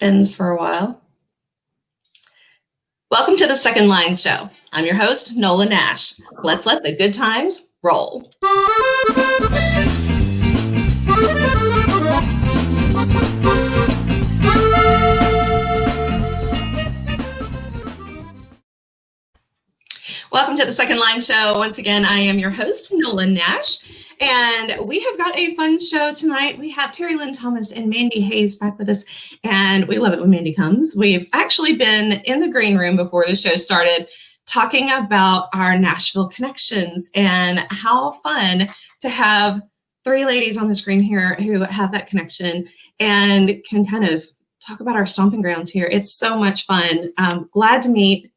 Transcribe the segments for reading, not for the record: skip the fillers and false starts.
spins for a while. Welcome to the Second Line Show. I'm your host, Nola Nash. Let's let the good times roll. Welcome to the Second Line Show. Once again, I am your host, Nola Nash, and we have got a fun show tonight. We have Terry Lynn Thomas and Mandy Haynes back with us, and we love it when Mandy comes. We've actually been in the green room before the show started talking about our Nashville connections and how fun to have three ladies on the screen here who have that connection and can kind of talk about our stomping grounds here. It's so much fun. Glad to meet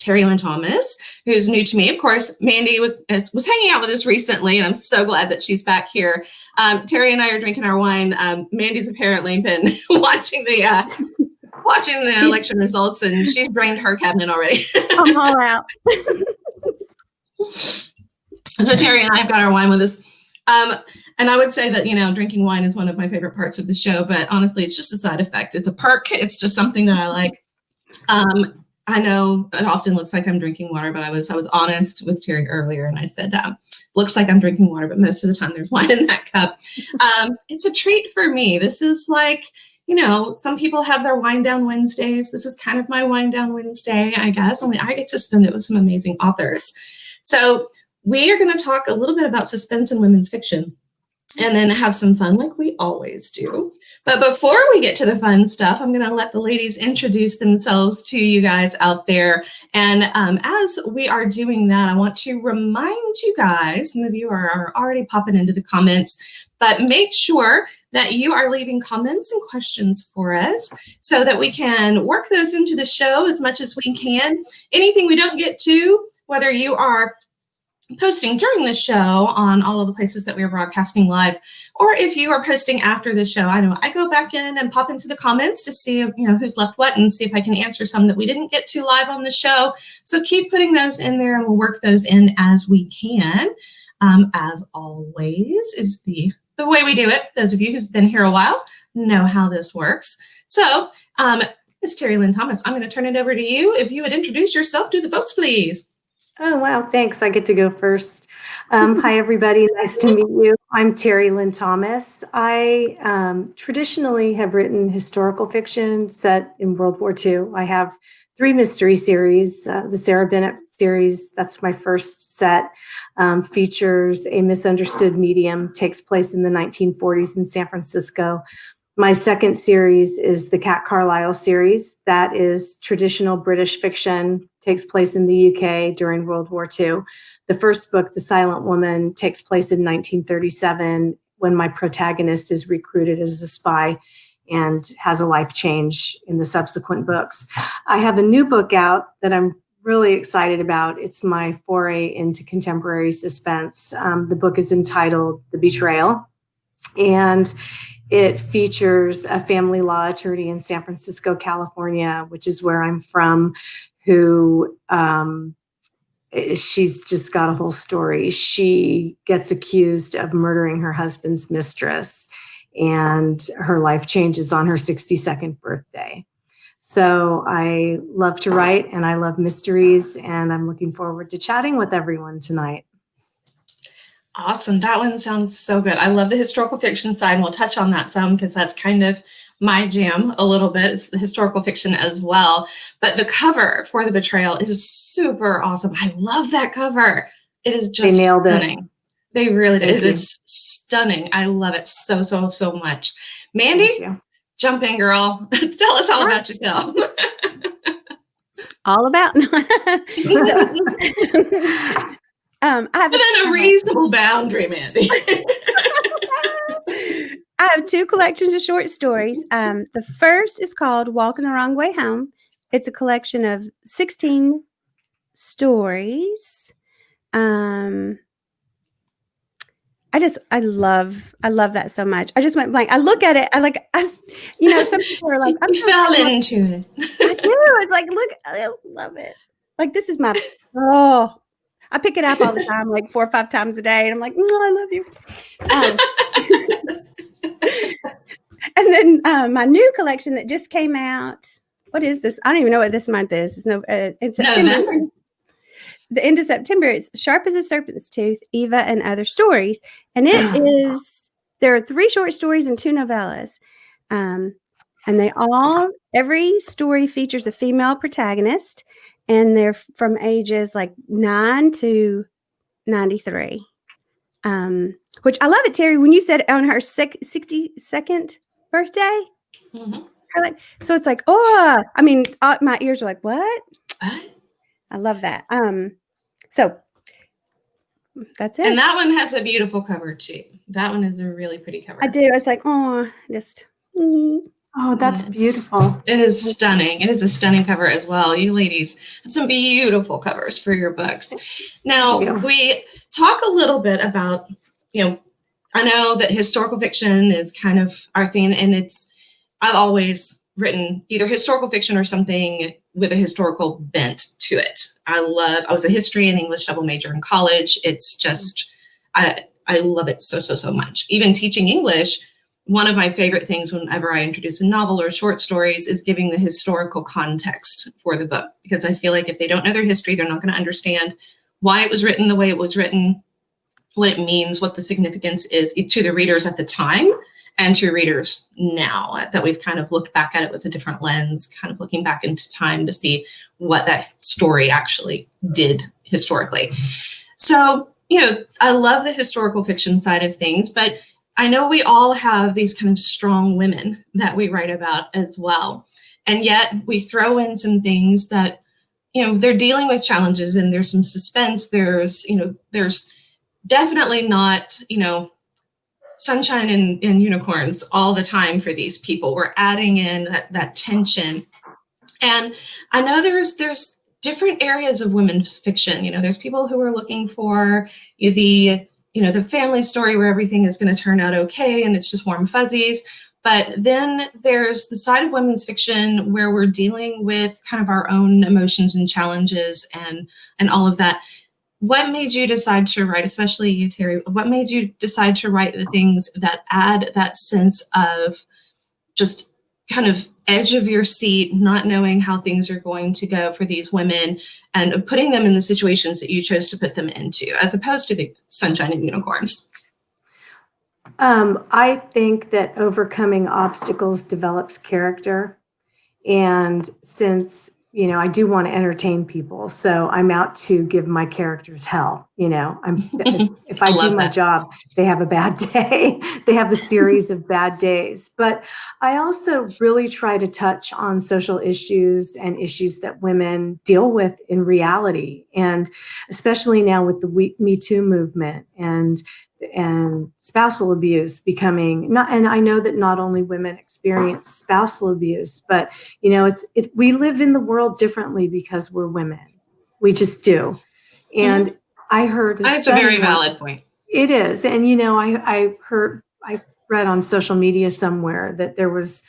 Terry Lynn Thomas, who's new to me. Of course, Mandy was hanging out with us recently, and I'm so glad that she's back here. Terry and I are drinking our wine. Mandy's apparently been watching the election results, and she's drained her cabinet already. I'm all out. So Terry and I have got our wine with us. And I would say that, drinking wine is one of my favorite parts of the show, but honestly, it's just a side effect. It's a perk. It's just something that I like. I know it often looks like I'm drinking water, but I was honest with Terry earlier, and I said, looks like I'm drinking water, but most of the time there's wine in that cup. It's a treat for me. This is like, some people have their wind down Wednesdays. This is kind of my wind down Wednesday, I guess. Only I get to spend it with some amazing authors. So we are going to talk a little bit about suspense in women's fiction, and then have some fun like we always do. But before we get to the fun stuff, I'm going to let the ladies introduce themselves to you guys out there. And as we are doing that, I want to remind you guys, some of you are already popping into the comments, but make sure that you are leaving comments and questions for us so that we can work those into the show as much as we can. Anything we don't get to, whether you are posting during the show on all of the places that we are broadcasting live, or if you are posting after the show, I know I go back in and pop into the comments to see if, who's left what, and see if I can answer some that we didn't get to live on the show. So keep putting those in there, and we'll work those in as we can. As always is the way we do it. Those of you who've been here a while know how this works. So Ms. Terry Lynn Thomas, I'm going to turn it over to you. If you would introduce yourself to the folks, please. Oh, wow. Thanks. I get to go first. Hi, everybody. Nice to meet you. I'm Terry Lynn Thomas. I traditionally have written historical fiction set in World War II. I have 3 mystery series. The Sarah Bennett series, that's my first set, features a misunderstood medium, takes place in the 1940s in San Francisco. My second series is the Cat Carlyle series. That is traditional British fiction, takes place in the UK during World War II. The first book, The Silent Woman, takes place in 1937 when my protagonist is recruited as a spy and has a life change in the subsequent books. I have a new book out that I'm really excited about. It's my foray into contemporary suspense. The book is entitled The Betrayal, and it features a family law attorney in San Francisco, California, which is where I'm from, who she's just got a whole story. She gets accused of murdering her husband's mistress, and her life changes on her 62nd birthday. So I love to write, and I love mysteries, and I'm looking forward to chatting with everyone tonight. Awesome. That one sounds so good. I love the historical fiction side, and we'll touch on that some because that's kind of my jam a little bit. It's the historical fiction as well. But the cover for The Betrayal is super awesome. I love that cover. It is just stunning. They really did. It is stunning. I love it so, so, so much. Mandy, jump in, girl. Tell us all about yourself. All about. I have within a reasonable boundary, Mandy. I have 2 collections of short stories. The first is called Walking the Wrong Way Home. It's a collection of 16 stories. I love that so much. I just went blank. I look at it. Some people are like, I'm fell into it. I do. It's like, look, I love it. Like, this is my, I pick it up all the time, like 4 or 5 times a day. And I'm like, I love you. And then my new collection that just came out. What is this? I don't even know what this month is. It's September. November. The end of September. It's Sharp as a Serpent's Tooth, Eva and Other Stories. And there are 3 short stories and 2 novellas. And every story features a female protagonist, and they're from ages like 9 to 93. Which I love it, Terry, when you said on her 62nd birthday. Mm-hmm. So it's like, my ears are like, what? I love that. So that's it. And that one has a beautiful cover too. That one is a really pretty cover. I do. It's like, just. Oh, that's beautiful. It is stunning. It is a stunning cover as well. You ladies have some beautiful covers for your books. Now, we talk a little bit about, I know that historical fiction is kind of our thing, and I've always written either historical fiction or something with a historical bent to it. I was a history and English double major in college. It's just, I love it so, so, so much. Even teaching English, one of my favorite things whenever I introduce a novel or short stories is giving the historical context for the book, because I feel like if they don't know their history, they're not going to understand why it was written the way it was written, what it means, what the significance is to the readers at the time and to readers now, that we've kind of looked back at it with a different lens, kind of looking back into time to see what that story actually did historically. So, I love the historical fiction side of things, but I know we all have these kind of strong women that we write about as well. And yet we throw in some things that, they're dealing with challenges, and there's some suspense. There's definitely not, sunshine and unicorns all the time for these people. We're adding in that tension. And I know there's different areas of women's fiction. There's people who are looking for the family story where everything is going to turn out okay and it's just warm fuzzies. But then there's the side of women's fiction where we're dealing with kind of our own emotions and challenges and all of that. What made you decide to write, especially you, Terry, what made you decide to write the things that add that sense of just kind of edge of your seat, not knowing how things are going to go for these women, and putting them in the situations that you chose to put them into, as opposed to the sunshine and unicorns? I think that overcoming obstacles develops character. And since I do want to entertain people, so I'm out to give my characters hell. If I do my job, they have a bad day. They have a series of bad days. But I also really try to touch on social issues and issues that women deal with in reality, and especially now with the Me Too movement and spousal abuse becoming and I know that not only women experience spousal abuse, but we live in the world differently because we're women. We just do. And I heard that's a very valid point. It is. And I read on social media somewhere that there was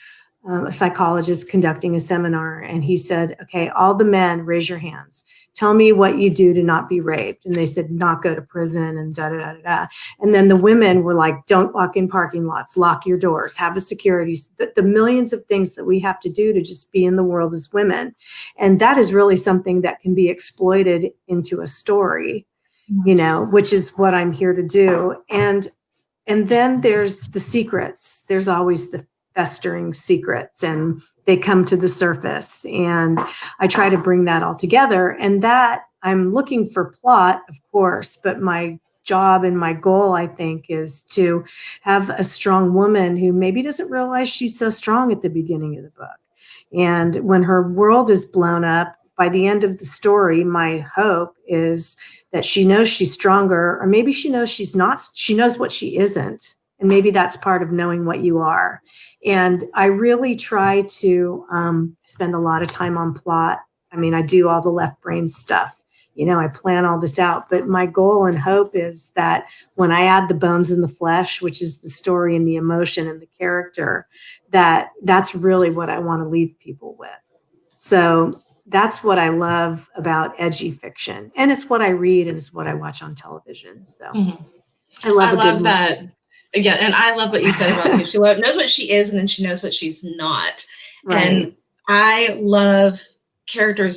a psychologist conducting a seminar, and he said, okay, all the men, raise your hands. Tell me what you do to not be raped. And they said, not go to prison and da-da-da-da-da. And then the women were like, don't walk in parking lots, lock your doors, have a security, the millions of things that we have to do to just be in the world as women. And that is really something that can be exploited into a story, which is what I'm here to do. And then there's the secrets. There's always the festering secrets, and they come to the surface, and I try to bring that all together. And that I'm looking for plot, of course, but my job and my goal, I think, is to have a strong woman who maybe doesn't realize she's so strong at the beginning of the book. And when her world is blown up, by the end of the story, my hope is that she knows she's stronger, or maybe she knows she's not, she knows what she isn't. And maybe that's part of knowing what you are. And I really try to spend a lot of time on plot. I mean, I do all the left brain stuff. I plan all this out. But my goal and hope is that when I add the bones and the flesh, which is the story and the emotion and the character, that's really what I want to leave people with. So that's what I love about edgy fiction. And it's what I read, and it's what I watch on television. So I love that. Yeah, and I love what you said about who she knows what she is, and then she knows what she's not. Right. And I love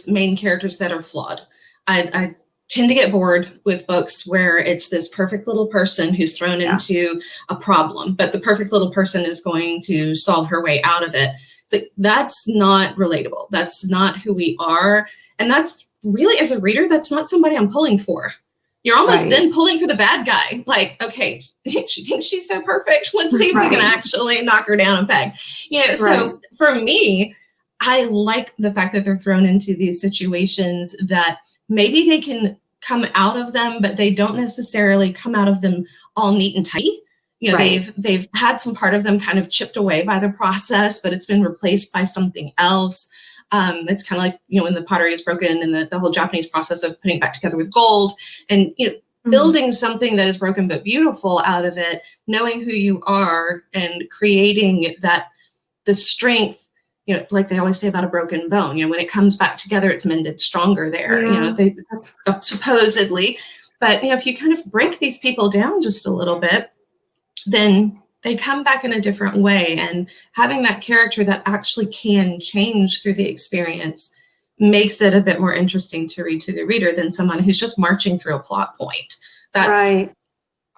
main characters that are flawed. I tend to get bored with books where it's this perfect little person who's thrown into a problem, but the perfect little person is going to solve her way out of it. That's not relatable. That's not who we are. And that's really, as a reader, that's not somebody I'm pulling for. You're almost then pulling for the bad guy. Like, okay, she thinks she's so perfect. Let's see if we can actually knock her down a peg. So for me, I like the fact that they're thrown into these situations that maybe they can come out of them, but they don't necessarily come out of them all neat and tidy. They've had some part of them kind of chipped away by the process, but it's been replaced by something else. It's kind of like, when the pottery is broken and the whole Japanese process of putting it back together with gold and, building something that is broken but beautiful out of it, knowing who you are and creating the strength, like they always say about a broken bone, when it comes back together, it's mended stronger there, they supposedly. But, if you kind of break these people down just a little bit, then they come back in a different way, and having that character that actually can change through the experience makes it a bit more interesting to read to the reader than someone who's just marching through a plot point. That's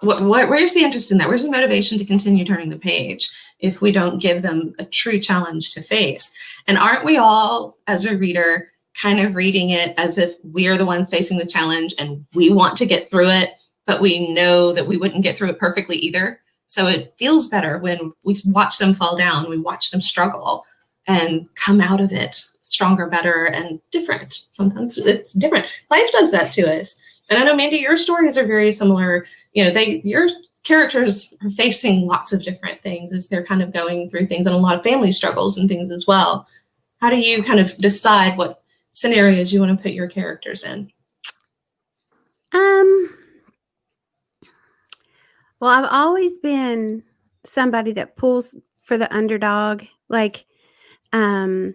where's the interest in that? Where's the motivation to continue turning the page if we don't give them a true challenge to face? And aren't we all, as a reader, kind of reading it as if we're the ones facing the challenge and we want to get through it, but we know that we wouldn't get through it perfectly either? So it feels better when we watch them fall down, we watch them struggle and come out of it stronger, better, and different. Sometimes it's different. Life does that to us. And I know, Mandy, your stories are very similar. Your characters are facing lots of different things as they're kind of going through things, and a lot of family struggles and things as well. How do you kind of decide what scenarios you want to put your characters in? Well, I've always been somebody that pulls for the underdog. Like, gosh,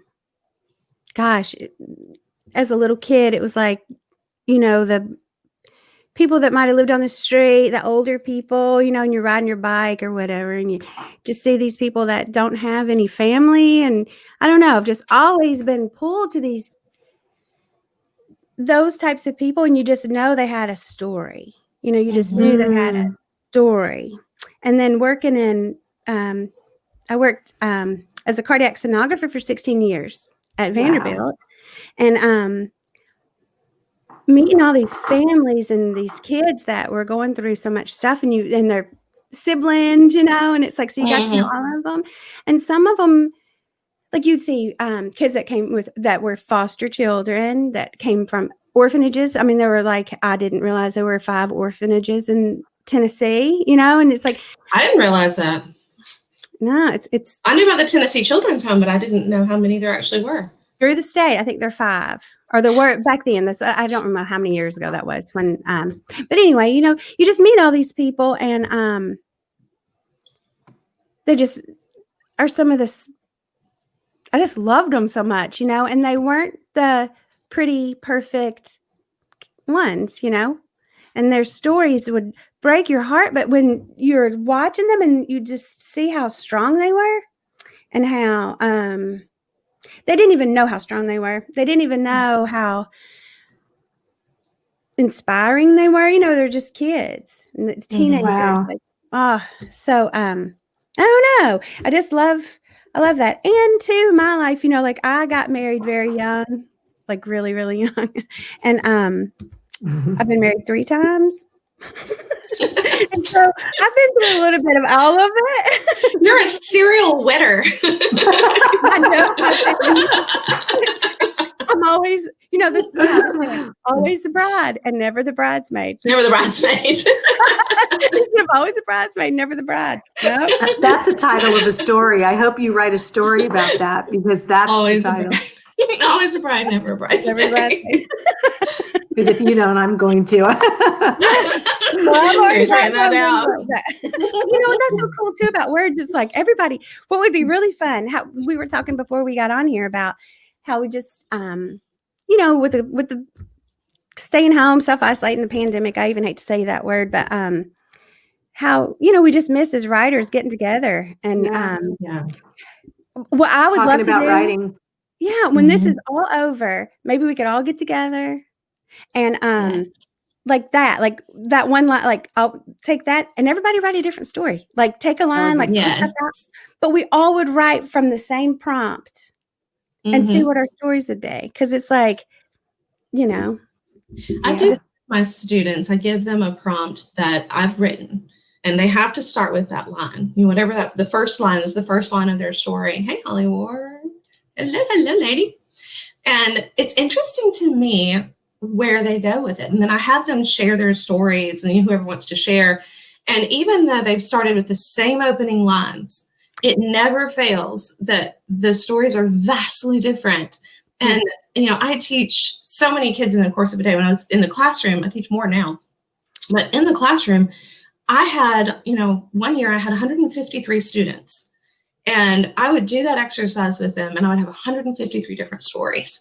as a little kid, it was like, the people that might have lived on the street, the older people, and you're riding your bike or whatever, and you just see these people that don't have any family. And I don't know, I've just always been pulled to those types of people, and you just know they had a story. You just knew they had a story. And then working in, I worked as a cardiac sonographer for 16 years at Vanderbilt. And meeting all these families and these kids that were going through so much stuff, and their siblings, and it's like, so you got to know all of them. And some of them, like you'd see kids that were foster children that came from orphanages. I mean, there were I didn't realize there were 5 orphanages in Tennessee, and it's like, I didn't realize that. No, it's. I knew about the Tennessee Children's Home, but I didn't know how many there actually were. Through the state, I think there are 5, or there were back then. I don't remember how many years ago that was when. But anyway, you just meet all these people, and they just are some of this. I just loved them so much, and they weren't the pretty, perfect ones, and their stories would break your heart. But when you're watching them and you just see how strong they were, and how they didn't even know how strong they were. They didn't even know how inspiring they were. They're just kids and teenagers. Wow. So I don't know. I love that. And too, my life, I got married very young, like really, really young. And I've been married 3 times. And so I've been through a little bit of all of it. You're a serial wetter. I know. I'm always, this always the bride and never the bridesmaid. Never the bridesmaid. I'm always a bridesmaid, never the bride. No. That's the title of a story. I hope you write a story about that, because that's always the title. Always a bride, never a bridesmaid. Never a bridesmaid. Because if you don't, I'm going to. Well, I've already written that out. That's so cool too about words. It's like everybody. What would be really fun? How we were talking before we got on here about how we just, with the staying home, self-isolating, the pandemic. I even hate to say that word, but how, we just miss as writers getting together. And Yeah. what I would Talking love to about do, writing. yeah, when this is all over, maybe we could all get together and like that one line, like I'll take that and everybody write a different story. Like take a line, like pull stuff out, but we all would write from the same prompt and see what our stories would be. Because it's like, I do my students, I give them a prompt that I've written, and they have to start with that line. Whatever the first line is, the first line of their story. Hey, Hollywood. Hello, lady. And it's interesting to me where they go with it. And then I have them share their stories, and whoever wants to share. And even though they've started with the same opening lines, it never fails that the stories are vastly different. And, I teach so many kids in the course of a day. When I was in the classroom, I teach more now, but in the classroom, I had, one year I had 153 students, and I would do that exercise with them, and I would have 153 different stories.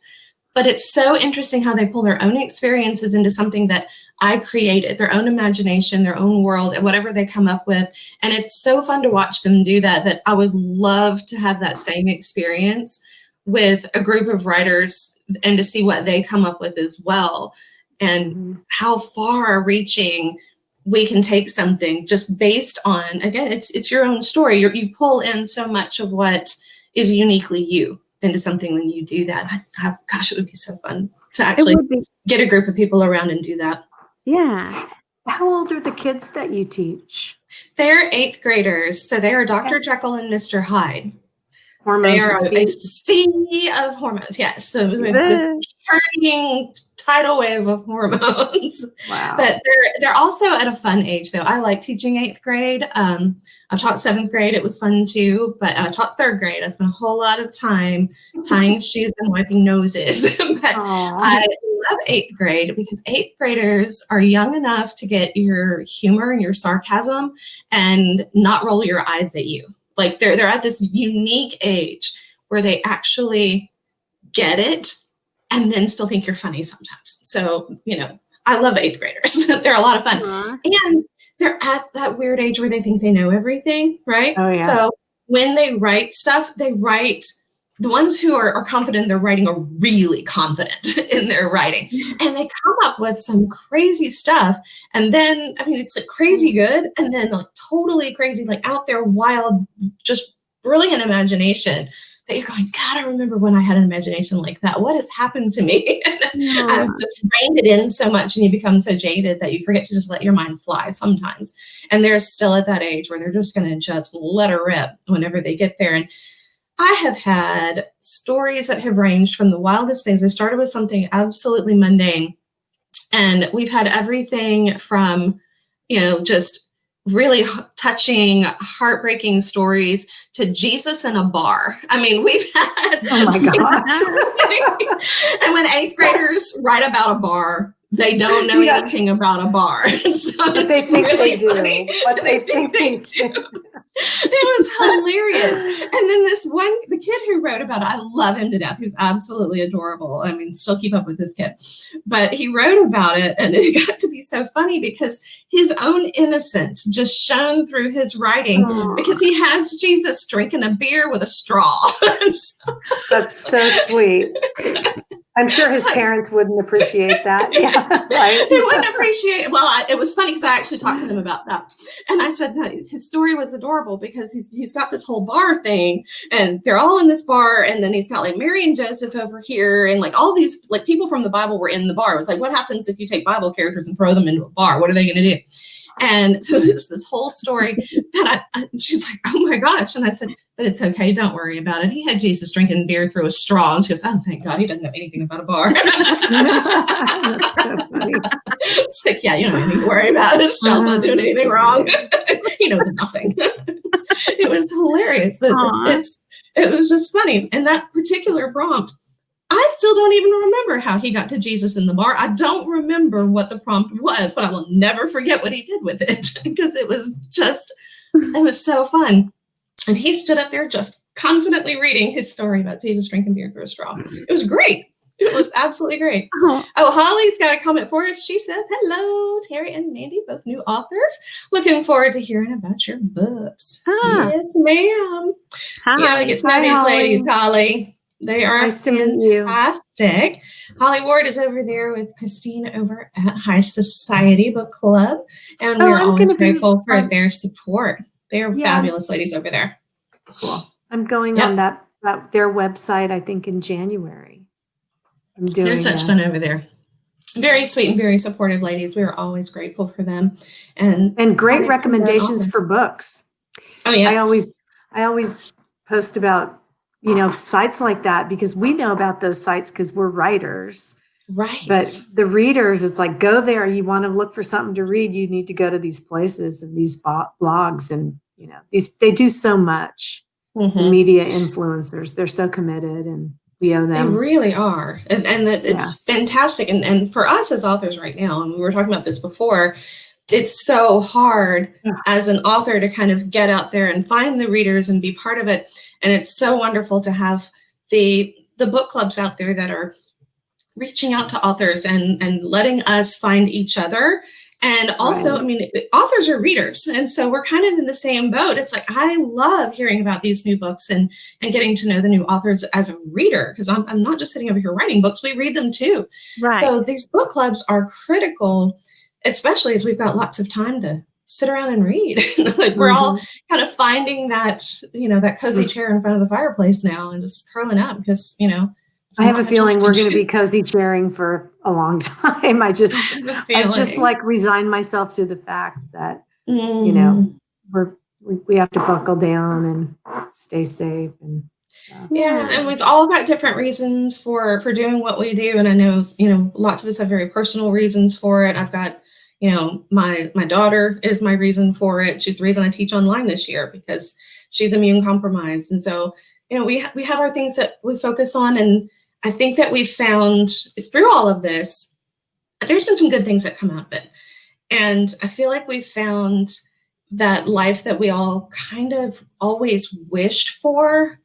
But it's so interesting how they pull their own experiences into something that I created, their own imagination, their own world, and whatever they come up with. And it's so fun to watch them do that I would love to have that same experience with a group of writers and to see what they come up with as well. And how far reaching we can take something just based on, again, it's your own story. You pull in so much of what is uniquely you into something when you do that. Gosh, it would be so fun to actually get a group of people around and do that. Yeah. How old are the kids that you teach? They're 8th graders. So they are Dr. Jekyll and Mr. Hyde. Hormones. They are a sea of hormones. Yes. So the turning tidal wave of hormones. Wow. But they're also at a fun age, though. I like teaching 8th grade. I taught 7th grade. It was fun too. But I taught 3rd grade. I spent a whole lot of time tying shoes and wiping noses. But I love 8th grade because 8th graders are young enough to get your humor and your sarcasm and not roll your eyes at you. Like they're at this unique age where they actually get it and then still think you're funny sometimes. So, I love 8th graders. They're a lot of fun. And they're at that weird age where they think they know everything, right? Oh, yeah. So when they write stuff, the ones who are confident in their writing are really confident in their writing. And they come up with some crazy stuff. And then, it's like crazy good. And then like totally crazy, like out there, wild, just brilliant imagination that you're going, God, I remember when I had an imagination like that. What has happened to me? I've just reined it in so much, and you become so jaded that you forget to just let your mind fly sometimes. And they're still at that age where they're just going to just let her rip whenever they get there. And I have had stories that have ranged from the wildest things. I started with something absolutely mundane, and we've had everything from, just really touching, heartbreaking stories to Jesus in a bar. We've had, oh my gosh. And when 8th graders write about a bar, they don't know anything about a bar. So they think really they do. funny. What they think they do. It was hilarious. And then the kid who wrote about it, I love him to death. He's absolutely adorable. Still keep up with this kid. But he wrote about it, and it got to be so funny because his own innocence just shone through his writing because he has Jesus drinking a beer with a straw. That's so sweet. I'm sure his parents wouldn't appreciate that. Yeah, right. They wouldn't appreciate it. Well, it was funny because I actually talked to them about that. And I said, no, his story was adorable because he's got this whole bar thing, and they're all in this bar. And then he's got like Mary and Joseph over here. And like all these like people from the Bible were in the bar. It was like, what happens if you take Bible characters and throw them into a bar? What are they going to do? And so it's this whole story that she's like, oh my gosh. And I said, but it's okay. Don't worry about it. He had Jesus drinking beer through a straw. And she goes, oh, thank God. He doesn't know anything about a bar. It's like, yeah, you don't have anything to worry about. His child's not doing anything wrong. He knows nothing. It was hilarious, but it was just funny. And that particular prompt, I still don't even remember how he got to Jesus in the bar. I don't remember what the prompt was, but I will never forget what he did with it because it was so fun. And he stood up there just confidently reading his story about Jesus drinking beer through a straw. It was great. It was absolutely great. Oh, Oh, Holly's got a comment for us. She says, hello, Terry and Mandy, both new authors. Looking forward to hearing about your books. ah, Yes, ma'am. You gotta hi. get to know Hi, these Holly. ladies, Holly. They are Nice to meet you. fantastic. Holly Ward is over there with Christine over at High Society Book Club, and we Oh, are I'm always gonna be grateful for on- their support. They are Yeah. fabulous ladies over there. Cool. I'm going Yep. on that their website, I think, in January. I'm doing They're such fun over there. Very sweet and very supportive ladies. We are always grateful for them. And great they recommendations promote for books. Oh, yes. I always post about, sites like that because we know about those sites because we're writers. Right. But the readers, it's like, go there. You want to look for something to read. You need to go to these places and these blogs. And, they do so much. The media influencers, they're so committed and we owe them. They really are. And it's fantastic. And for us as authors right now, and we were talking about this before, it's so hard as an author to kind of get out there and find the readers and be part of it. And it's so wonderful to have the book clubs out there that are reaching out to authors and letting us find each other. And also, Right. I mean, authors are readers. And so we're kind of in the same boat. It's like, I love hearing about these new books and getting to know the new authors as a reader, because I'm not just sitting over here writing books, we read them too. Right. So these book clubs are critical, especially as we've got lots of time to sit around and read. Like we're all kind of finding that, that cozy chair in front of the fireplace now and just curling up because, I have a feeling we're going to be cozy chairing for a long time. I just like resign myself to the fact that, we have to buckle down and stay safe and stuff. Yeah. And we've all got different reasons for doing what we do. And I know, lots of us have very personal reasons for it. I've got, my daughter is my reason for it. She's the reason I teach online this year because she's immune compromised. And so, we have our things that we focus on. And I think that we've found through all of this, there's been some good things that come out of it. And I feel like we've found that life that we all kind of always wished for.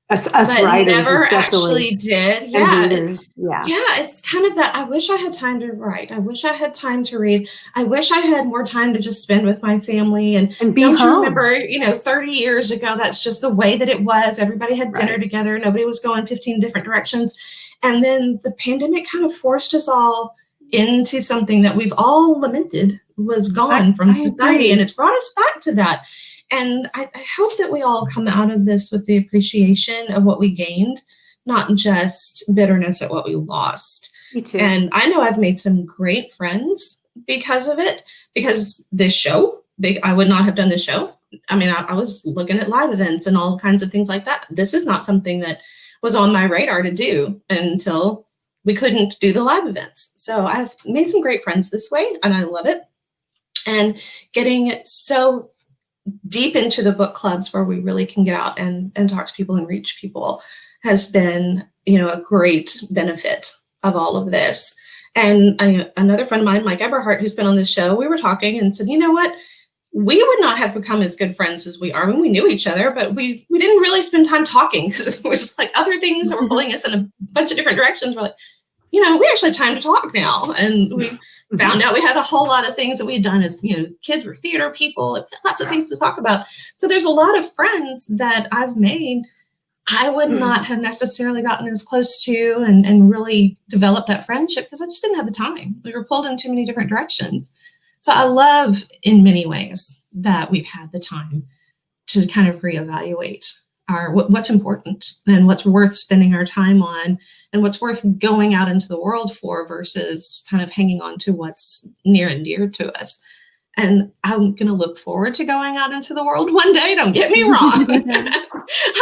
Us but writers never especially. Actually did. Yeah. It's kind of that. I wish I had time to write. I wish I had time to read. I wish I had more time to just spend with my family and be don't home. You remember, 30 years ago, that's just the way that it was. Everybody had dinner together. Nobody was going 15 different directions. And then the pandemic kind of forced us all into something that we've all lamented was gone from society. Agree. And it's brought us back to that. And I hope that we all come out of this with the appreciation of what we gained, not just bitterness at what we lost. Me too. And I know I've made some great friends because of it, because this show, I would not have done this show. I mean, I was looking at live events and all kinds of things like that. This is not something that was on my radar to do until we couldn't do the live events. So I've made some great friends this way, and I love it. And getting so deep into the book clubs where we really can get out and talk to people and reach people has been, a great benefit of all of this. And another friend of mine, Mike Eberhardt, who's been on the show, we were talking and said, you know what? We would not have become as good friends as we are when we knew each other, but we didn't really spend time talking because it was like other things that were pulling us in a bunch of different directions. We're like, we actually have time to talk now. And we found out we had a whole lot of things that we had done as, kids were theater people, lots of things to talk about. So there's a lot of friends that I've made I would not have necessarily gotten as close to and really developed that friendship because I just didn't have the time. We were pulled in too many different directions. So I love in many ways that we've had the time to kind of reevaluate what's important and what's worth spending our time on and what's worth going out into the world for versus kind of hanging on to what's near and dear to us. And I'm going to look forward to going out into the world one day. Don't get me wrong.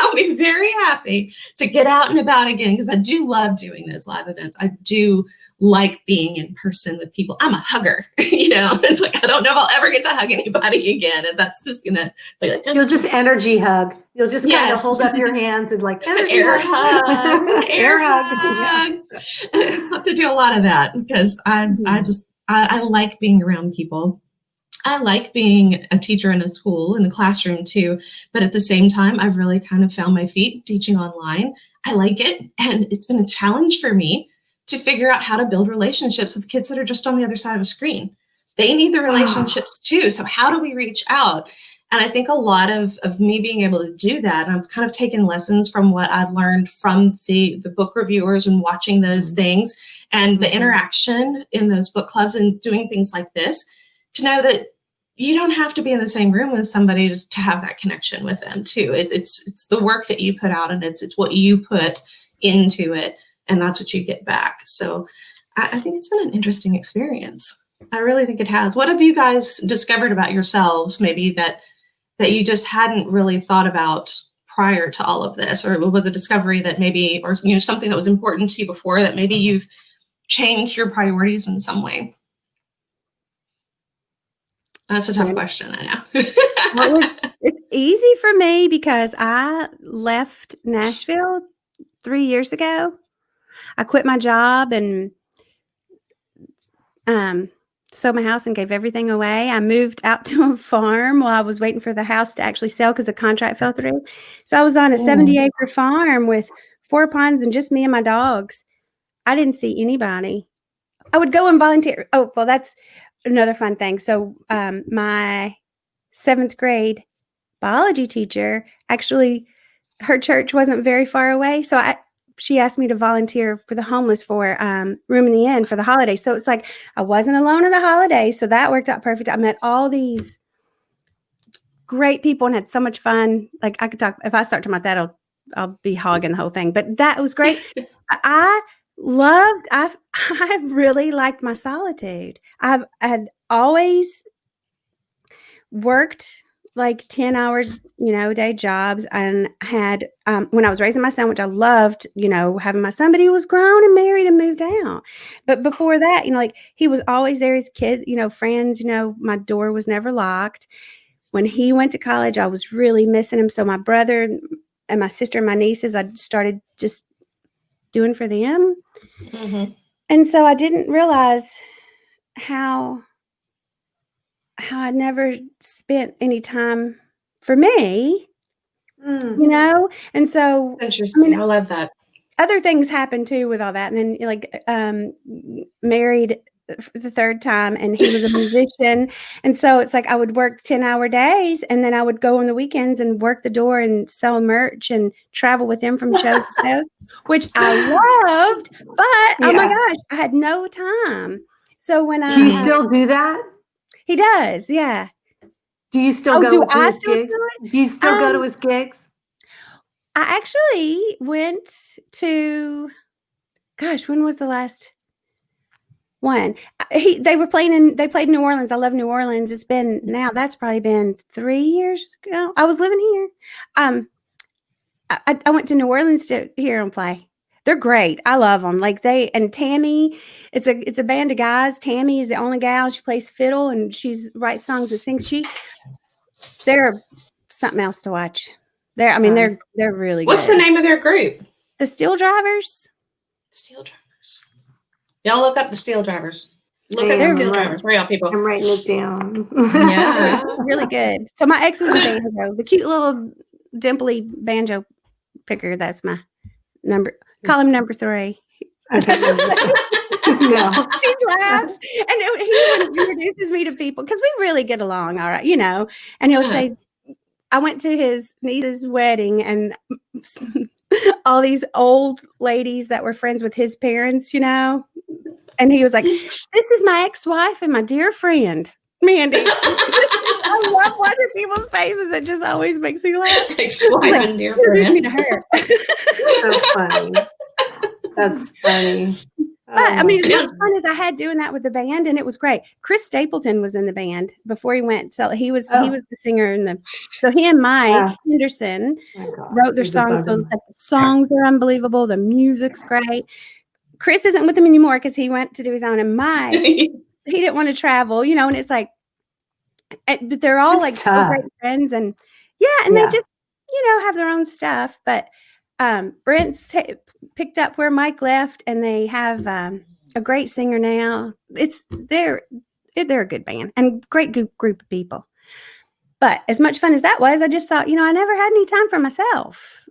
I'll be very happy to get out and about again because I do love doing those live events. I do like being in person with people. I'm a hugger, It's like I don't know if I'll ever get to hug anybody again, and that's just gonna be like. You'll just energy hug. You'll just kind of hold up your hands and like air hug, air hug. I have to do a lot of that because I like being around people. I like being a teacher in a school, in a classroom too, but at the same time, I've really kind of found my feet teaching online. I like it, and it's been a challenge for me to figure out how to build relationships with kids that are just on the other side of a screen. They need the relationships too. So how do we reach out? And I think a lot of me being able to do that, I've kind of taken lessons from what I've learned from the book reviewers and watching those things and the interaction in those book clubs and doing things like this, to know that you don't have to be in the same room with somebody to have that connection with them too. It's the work that you put out, and it's what you put into it, and that's what you get back. So I think it's been an interesting experience. I really think it has. What have you guys discovered about yourselves, maybe that you just hadn't really thought about prior to all of this, or was a discovery that maybe, or something that was important to you before that maybe you've changed your priorities in some way? That's a tough question, I know. Well, it's easy for me because I left Nashville 3 years ago. I quit my job and sold my house and gave everything away. I moved out to a farm while I was waiting for the house to actually sell because the contract fell through. So I was on a 70-acre farm with 4 ponds and just me and my dogs. I didn't see anybody. I would go and volunteer. Oh, well, that's another fun thing. So my 7th grade biology teacher, actually, her church wasn't very far away. So she asked me to volunteer for the homeless for Room in the Inn for the holidays. So it's like I wasn't alone in the holidays. So that worked out perfect. I met all these great people and had so much fun. Like I could talk, if I start talking about that, I'll be hogging the whole thing. But that was great. I really liked my solitude. I had always worked like 10-hour, day jobs, and had, when I was raising my son, which I loved, having my son, but he was grown and married and moved out. But before that, like he was always there as kids, friends, my door was never locked. When he went to college, I was really missing him. So my brother and my sister and my nieces, I started just doing for them. Mm-hmm. And so I didn't realize how I never spent any time for me, and so interesting. I love that. Other things happened too with all that. And then married the 3rd time, and he was a musician. And so it's like I would work 10-hour days, and then I would go on the weekends and work the door and sell merch and travel with him from shows to shows, which I loved, but oh my gosh, I had no time. So when do you still do that? He does, yeah. Do you still go to his gigs? Do you still go to his gigs? I actually went to, gosh, when was the last one? They played in New Orleans. I love New Orleans. It's been, now that's probably been 3 years ago. I was living here. I went to New Orleans to hear them play. They're great. I love them. And Tammy, it's a band of guys. Tammy is the only gal. She plays fiddle and she's writes songs and sings. They're something else to watch. They're really What's good. the name of their group? The Steel Drivers. Steel Drivers. Y'all look up the Steel Drivers. Look at the Steel Drivers. Where y'all people? I'm writing it down. Yeah, really good. So my ex is a banjo, the cute little dimply banjo picker. That's my number. Call him number 3. No. He laughs and he introduces me to people because we really get along, all right, and he'll say, I went to his niece's wedding and all these old ladies that were friends with his parents, and he was like, this is my ex-wife and my dear friend, Mandy. I love watching people's faces. It just always makes me laugh. Ex-wife and dear friend. Me to her. So funny. That's funny. But as much fun as I had doing that with the band, and it was great. Chris Stapleton was in the band before he went, so he was the singer so he and Mike Henderson wrote their songs. So the songs are unbelievable. The music's great. Chris isn't with them anymore because he went to do his own, and Mike he didn't want to travel, and it's like, but they're all so great friends, and they just have their own stuff, but. Brent's picked up where Mike left, and they have a great singer now. They're a good band and great group of people. But as much fun as that was, I just thought, I never had any time for myself,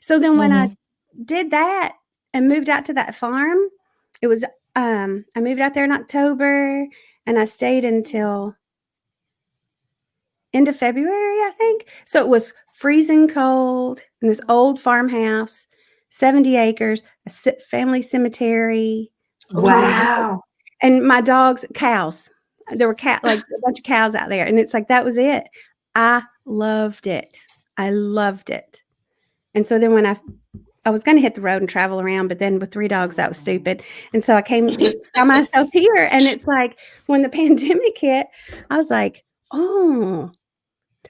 So then when I did that and moved out to that farm, it was, I moved out there in October and I stayed until end of February, I think. So it was freezing cold in this old farmhouse, 70 acres, a family cemetery. Wow. And my dogs, cows. There were like a bunch of cows out there. And it's like, that was it. I loved it. I loved it. And so then when I was going to hit the road and travel around, but then with 3 dogs, that was stupid. And so I found myself here. And it's like, when the pandemic hit, I was like, oh,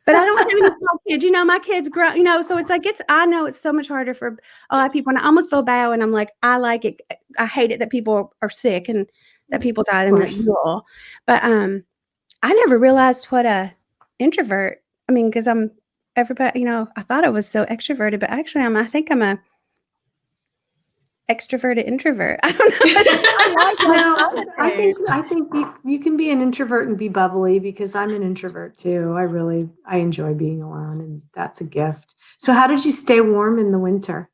but I don't have any small kids. You know, my kids grow, you know, so it's like, I know it's so much harder for a lot of people. And I almost feel bad when I'm like, I like it. I hate it that people are sick and that people die. And but I never realized what a introvert, I mean, because everybody, you know, I thought I was so extroverted, but actually I think I'm a extroverted introvert. I don't know. I think you can be an introvert and be bubbly, because I'm an introvert too. I enjoy being alone, and that's a gift. So how did you stay warm in the winter?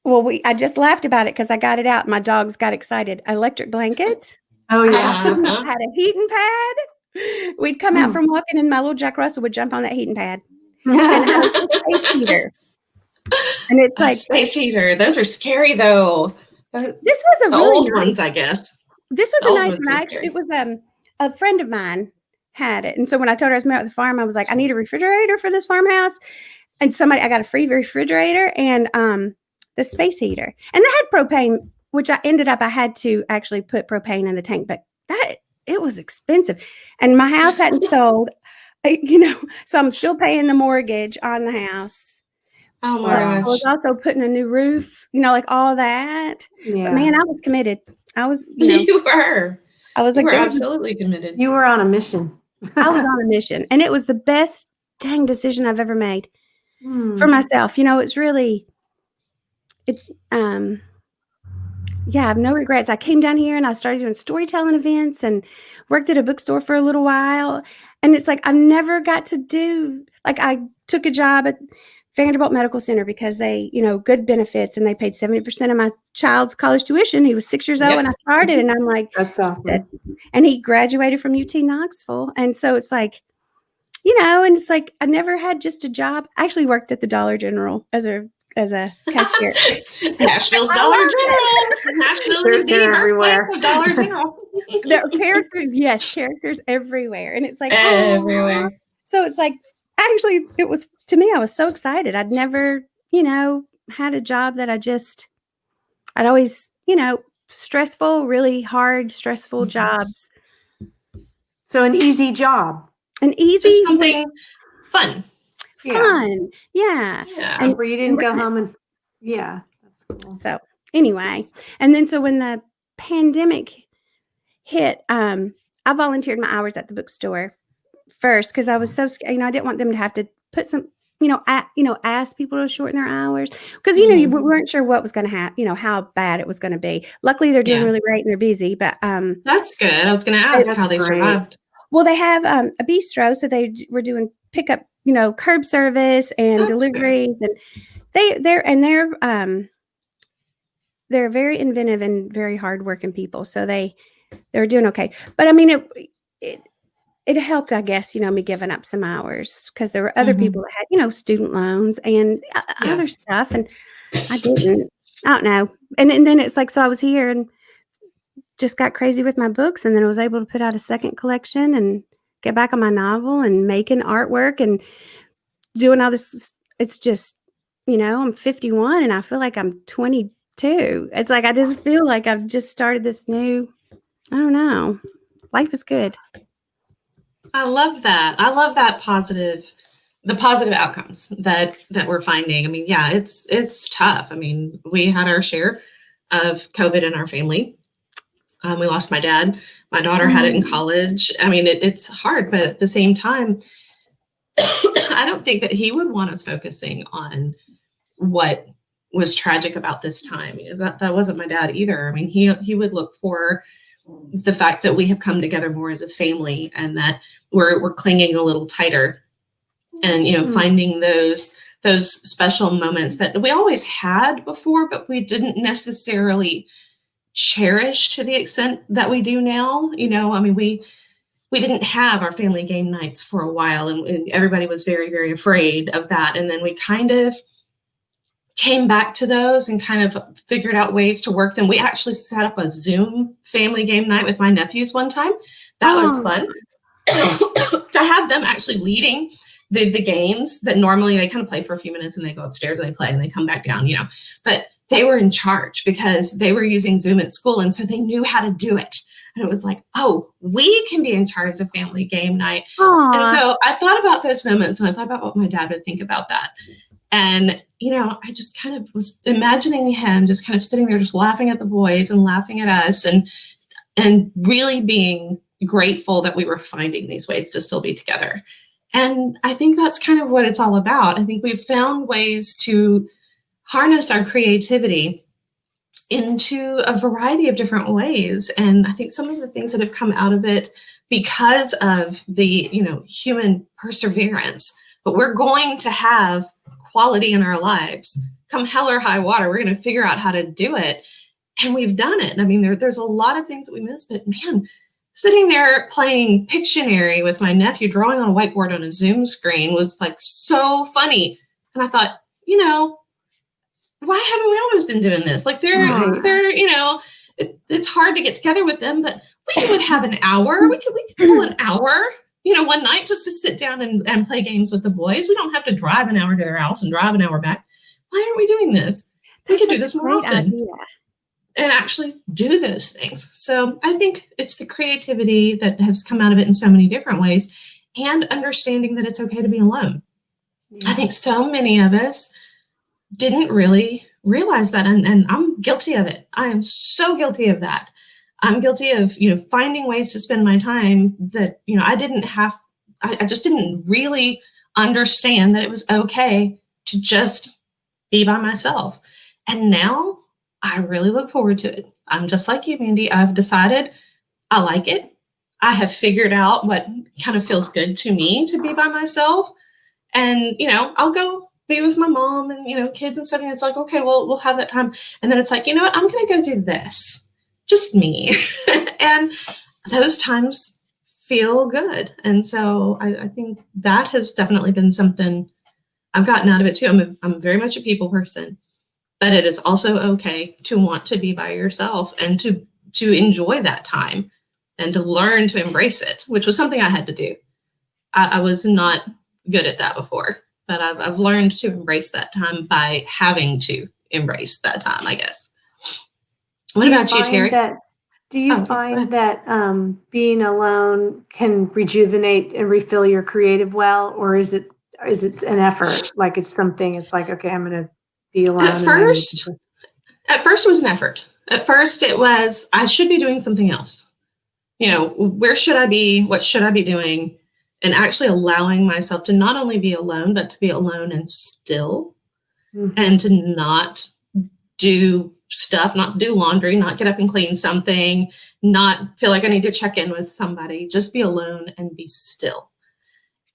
Well, I just laughed about it because I got it out. My dogs got excited. Electric blankets. Oh yeah. I had a heating pad. We'd come out from walking and my little Jack Russell would jump on that heating pad. And I had a space heater. And it's like space heater. Those are scary though. This was a really old ones, I guess. This was a nice one. Actually, it was a friend of mine had it. And so when I told her I was married at the farm, I was like, I need a refrigerator for this farmhouse. And I got a free refrigerator and the space heater. And they had propane, which I had to actually put propane in the tank, but it was expensive. And my house hadn't sold, you know, so I'm still paying the mortgage on the house. Oh my gosh. I was also putting a new roof, you know, like all that. Yeah. But man, I was committed. I was, you know, you were. I was you like, were absolutely committed. You were on a mission. I was on a mission. And it was the best dang decision I've ever made for myself. You know, it's really, I have no regrets. I came down here and I started doing storytelling events and worked at a bookstore for a little while. And it's like, I've never got to do, like, I took a job at Vanderbilt Medical Center because they, you know, good benefits, and they paid 70% of my child's college tuition. He was 6 years old when I started, and I'm like, that's awesome. And he graduated from UT Knoxville. And so it's like, you know, and it's like, I never had just a job. I actually worked at the Dollar General as a cashier. Nashville's Dollar General. Nashville is everywhere. Dollar General. There are characters everywhere. And it's like everywhere. Oh. So it's like, actually, it was, to me, I was so excited. I'd never, you know, had a job that I'd always, you know, stressful, really hard, stressful jobs. So an easy job. Just something fun. Yeah. And where you didn't go home and that's cool. So anyway, and then so when the pandemic hit, I volunteered my hours at the bookstore first because I was so scared. You know, I didn't want them to have to put some, ask people to shorten their hours because, you know, we weren't sure what was going to happen, you know, how bad it was going to be. Luckily, they're doing really great and they're busy, but that's good. I was going to ask how they survived. Well, they have a bistro, so they were doing pickup, you know, curb service and deliveries, and they're very inventive and very hardworking people. So they're doing okay. But I mean, it helped, I guess, you know, me giving up some hours because there were other people that had, you know, student loans and other stuff, and I didn't. I don't know. And then it's like, so I was here and just got crazy with my books, and then I was able to put out a second collection and get back on my novel and making artwork and doing all this. It's just, you know, I'm 51 and I feel like I'm 22. It's like I just feel like I've just started this new, I don't know. Life is good. I love that. I love that the positive outcomes that we're finding. I mean, yeah, it's tough. I mean, we had our share of COVID in our family. We lost my dad. My daughter had it in college. I mean, it's hard, but at the same time, I don't think that he would want us focusing on what was tragic about this time. That wasn't my dad either. I mean, he would look for the fact that we have come together more as a family and that we're clinging a little tighter and, you know, finding those those special moments that we always had before, but we didn't necessarily cherish to the extent that we do now. I mean, we didn't have our family game nights for a while, and everybody was very, very afraid of that. And then we kind of came back to those and kind of figured out ways to work them. We actually set up a Zoom family game night with my nephews one time. That was fun to have them actually leading the games that normally they kind of play for a few minutes and they go upstairs and they play and they come back down, but they were in charge because they were using Zoom at school. And so they knew how to do it. And it was like, oh, we can be in charge of family game night. Aww. And so I thought about those moments and I thought about what my dad would think about that. And, I just kind of was imagining him just kind of sitting there, just laughing at the boys and laughing at us and really being grateful that we were finding these ways to still be together. And I think that's kind of what it's all about. I think we've found ways to harness our creativity into a variety of different ways. And I think some of the things that have come out of it because of the, human perseverance, but we're going to have quality in our lives. Come hell or high water, we're going to figure out how to do it. And we've done it. I mean, there's a lot of things that we miss, but man, sitting there playing Pictionary with my nephew, drawing on a whiteboard on a Zoom screen was like so funny. And I thought, why haven't we always been doing this? Like it's hard to get together with them, but we would have an hour. We could pull an hour, one night just to sit down and play games with the boys. We don't have to drive an hour to their house and drive an hour back. Why aren't we doing this? We could do this more often. Idea. And actually do those things. So I think it's the creativity that has come out of it in so many different ways and understanding that it's okay to be alone. Yeah. I think so many of us didn't really realize that. And I'm guilty of it. I am so guilty of that. I'm guilty of, finding ways to spend my time that, I just didn't really understand that it was okay to just be by myself. And now I really look forward to it. I'm just like you, Mandy. I've decided I like it. I have figured out what kind of feels good to me to be by myself. And, I'll go be with my mom and, kids and stuff. And it's like, okay, well, we'll have that time. And then it's like, I'm going to go do this. Just me. And those times feel good. And so I think that has definitely been something I've gotten out of it too. I'm very much a people person. But it is also okay to want to be by yourself and to enjoy that time and to learn to embrace it, which was something I had to do. I was not good at that before, but I've learned to embrace that time by having to embrace that time, I guess. What about you, Terry? Do you find that being alone can rejuvenate and refill your creative well, or is it an effort? Like it's like, okay, I'm going to be alone. At first it was an effort. At first it was, I should be doing something else. Where should I be? What should I be doing? And actually allowing myself to not only be alone, but to be alone and still, and to not do stuff, not do laundry, not get up and clean something, not feel like I need to check in with somebody, just be alone and be still.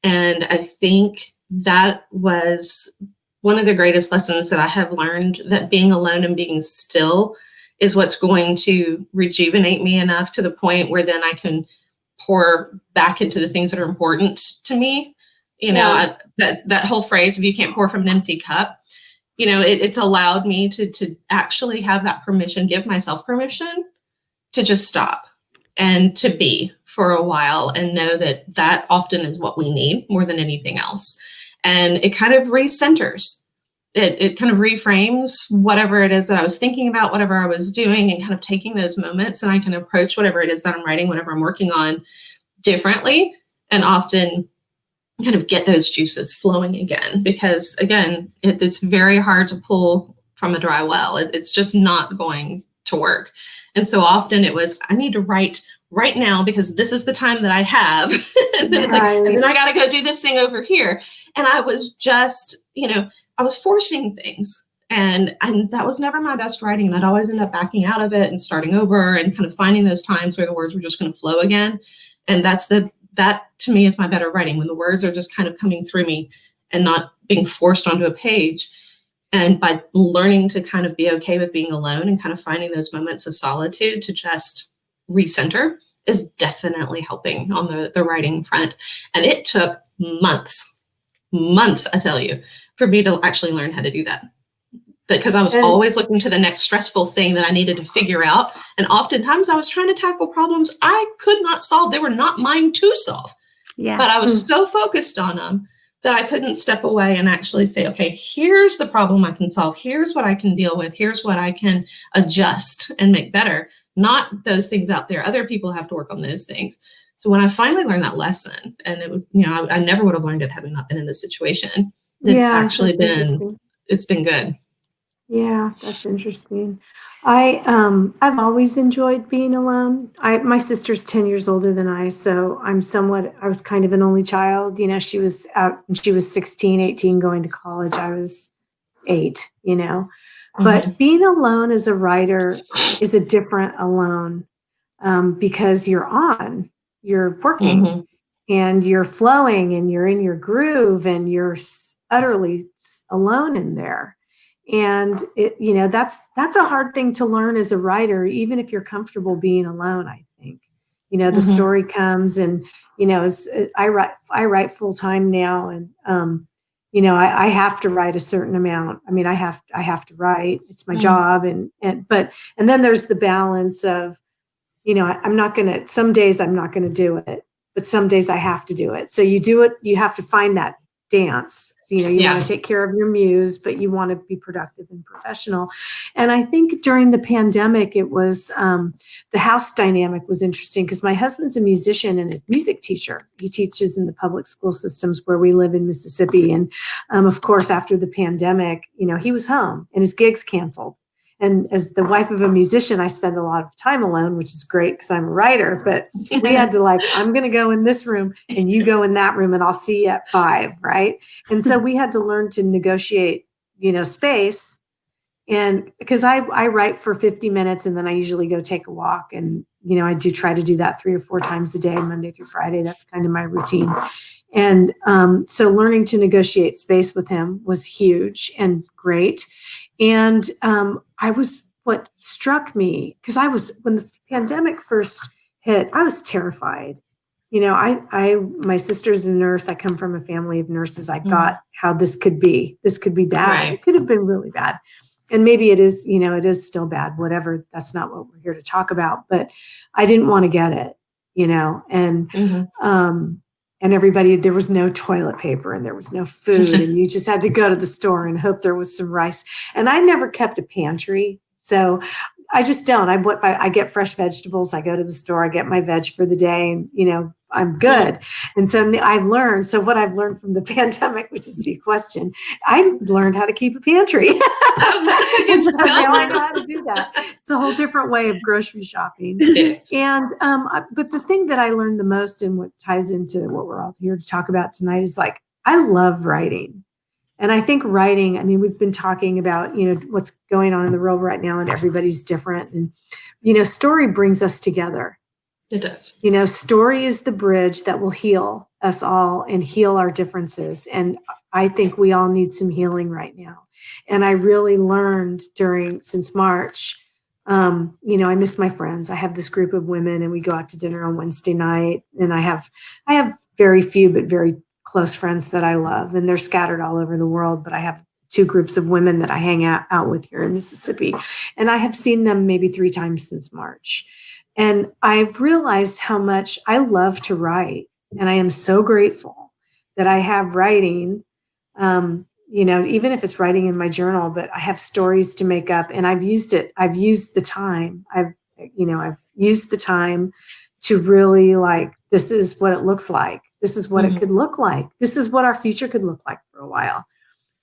And I think that was one of the greatest lessons that I have learned, that being alone and being still is what's going to rejuvenate me enough to the point where then I can pour back into the things that are important to me. That whole phrase, if you can't pour from an empty cup, it's allowed me to actually have that permission, give myself permission to just stop and to be for a while and know that often is what we need more than anything else. And it kind of recenters. It kind of reframes whatever it is that I was thinking about, whatever I was doing, and kind of taking those moments, and I can approach whatever it is that I'm writing, whatever I'm working on differently, and often kind of get those juices flowing again. Because again, it's very hard to pull from a dry well. It's just not going to work. And so often it was, I need to write right now because this is the time that I have. And then and then I got to go do this thing over here. And I was just, I was forcing things, and that was never my best writing. And I'd always end up backing out of it and starting over and kind of finding those times where the words were just going to flow again. And that to me is my better writing, when the words are just kind of coming through me and not being forced onto a page. And by learning to kind of be okay with being alone and kind of finding those moments of solitude to just recenter is definitely helping on the writing front. And it took months, I tell you, for me to actually learn how to do that. Because I was always looking to the next stressful thing that I needed to figure out. And oftentimes I was trying to tackle problems I could not solve. They were not mine to solve. Yeah. But I was so focused on them that I couldn't step away and actually say, okay, here's the problem I can solve. Here's what I can deal with. Here's what I can adjust and make better. Not those things out there. Other people have to work on those things. So when I finally learned that lesson, and it was, I never would have learned it having not been in this situation. It's been good. Yeah, that's interesting. I've always enjoyed being alone. My sister's 10 years older than I, so I was kind of an only child. She was out when she was 16, 18 going to college. I was 8, But being alone as a writer is a different alone because you're working and you're flowing and you're in your groove and you're utterly alone in there. And that's a hard thing to learn as a writer, even if you're comfortable being alone. I think, the story comes, and as I write full time now, and I have to write a certain amount. I mean, I have to write. It's my job, and then there's the balance of, I'm not gonna. Some days I'm not gonna do it, but some days I have to do it. So you do it. You have to find that dance. So, you want to take care of your muse, but you want to be productive and professional. And I think during the pandemic, it was the house dynamic was interesting because my husband's a musician and a music teacher. He teaches in the public school systems where we live in Mississippi. And of course, after the pandemic, he was home and his gigs canceled. And as the wife of a musician, I spend a lot of time alone, which is great because I'm a writer, but we had to I'm going to go in this room and you go in that room and I'll see you at 5, right? And so we had to learn to negotiate, space. And because I write for 50 minutes and then I usually go take a walk. And, I do try to do that 3 or 4 times a day, Monday through Friday. That's kind of my routine. And so learning to negotiate space with him was huge and great. And what struck me, because when the pandemic first hit, I was terrified. My sister's a nurse. I come from a family of nurses. I got how this could be. This could be bad. Right. It could have been really bad. And maybe it is, it is still bad, whatever. That's not what we're here to talk about. But I didn't want to get it, and everybody, there was no toilet paper and there was no food and you just had to go to the store and hope there was some rice. And I never kept a pantry. So I just don't. I get fresh vegetables. I go to the store, I get my veg for the day and, I'm good. And so I've learned. So what I've learned from the pandemic, which is the question, I learned how to keep a pantry. And so now I know how to do that. It's a whole different way of grocery shopping. And, but the thing that I learned the most and what ties into what we're all here to talk about tonight is I love writing. And I think writing, we've been talking about, what's going on in the world right now and everybody's different. And, story brings us together. It does. Story is the bridge that will heal us all and heal our differences. And I think we all need some healing right now. And I really learned since March, I miss my friends. I have this group of women and we go out to dinner on Wednesday night. And I have very few, but very close friends that I love. And they're scattered all over the world. But I have 2 groups of women that I hang out with here in Mississippi. And I have seen them maybe 3 times since March. And I've realized how much I love to write. And I am so grateful that I have writing, even if it's writing in my journal, but I have stories to make up and I've used it. I've used the time. I've used the time to really this is what it looks like. This is what it could look like. This is what our future could look like for a while.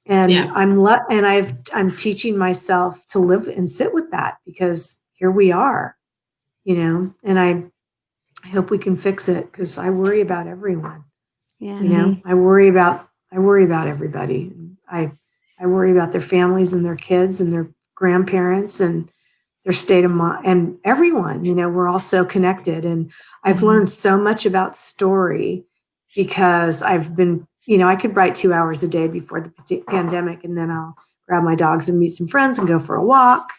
And I'm teaching myself to live and sit with that because here we are. And I hope we can fix it because I worry about everyone. Yeah. I worry about everybody. I worry about their families and their kids and their grandparents and their state of mind and everyone, we're all so connected. And I've learned so much about story because I've been I could write 2 hours a day before the pandemic, and then I'll grab my dogs and meet some friends and go for a walk.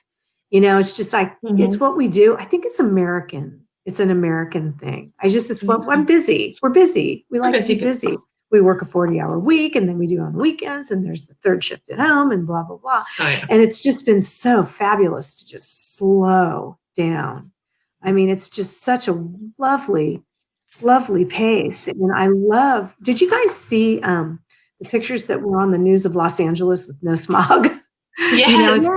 It's just like, it's what we do. I think it's American. It's an American thing. I'm busy. We're busy. We like to be busy. We work a 40-hour week, and then we do on weekends, and there's the third shift at home, and blah, blah, blah. Oh, yeah. And it's just been so fabulous to just slow down. I mean, it's just such a lovely, lovely pace. And did you guys see the pictures that were on the news of Los Angeles with no smog? Yes,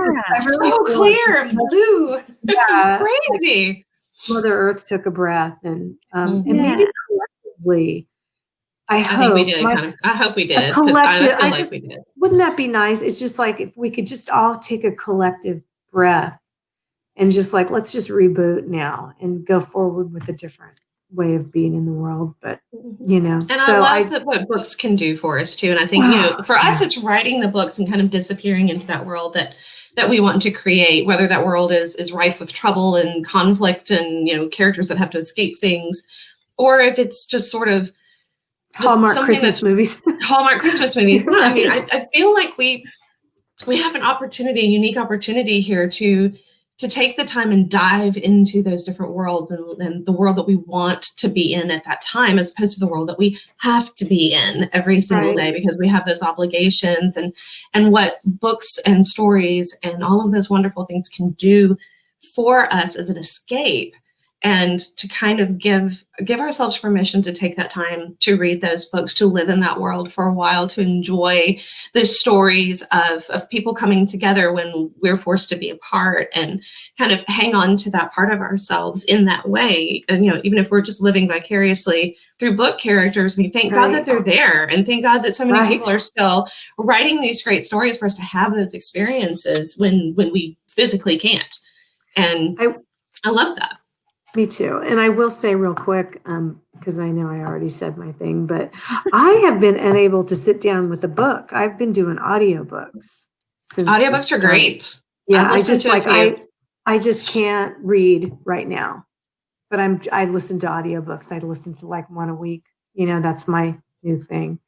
really so clear and blue. Yeah, It's crazy. Mother Earth took a breath, and maybe collectively, I hope we did. I hope we did. Collective. We did. Wouldn't that be nice? It's just like if we could just all take a collective breath and just like, let's just reboot now and go forward with a different way of being in the world. But and I love what books can do for us too. And I think for us, it's writing the books and kind of disappearing into that world that we want to create, whether that world is rife with trouble and conflict and characters that have to escape things, or if it's just sort of Hallmark Christmas movies. Hallmark Christmas movies. No, I mean, I feel like we have a unique opportunity here to take the time and dive into those different worlds and the world that we want to be in at that time, as opposed to the world that we have to be in every single day, because we have those obligations and what books and stories and all of those wonderful things can do for us as an escape, and to kind of give ourselves permission to take that time to read those books, to live in that world for a while, to enjoy the stories of people coming together when we're forced to be apart, and kind of hang on to that part of ourselves in that way. And, even if we're just living vicariously through book characters, we thank God that they're there, and thank God that so many people are still writing these great stories for us to have those experiences when we physically can't. And I love that. Me too. And I will say real quick, because I know I already said my thing, but I have been unable to sit down with a book. I've been doing audiobooks. Audiobooks are great. Yeah, I just can't read right now. But I listen to audiobooks. I listen to like one a week. That's my new thing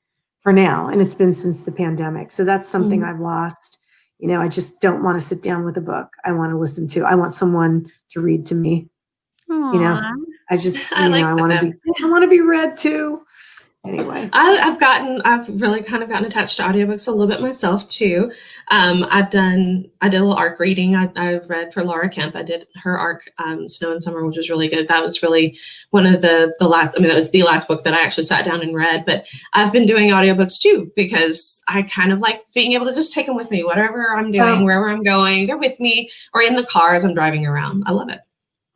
for now. And it's been since the pandemic. So that's something I've lost. I just don't want to sit down with a book. I want to listen to. I want someone to read to me. Aww. I just, I want to be read too. Anyway, I've really kind of gotten attached to audiobooks a little bit myself too. I did a little ARC reading. I read for Laura Kemp. I did her ARC, Snow and Summer, which was really good. That was really one of the last, that was the last book that I actually sat down and read, but I've been doing audiobooks too, because I kind of like being able to just take them with me, whatever I'm doing, wherever I'm going, they're with me, or in the car as I'm driving around. I love it.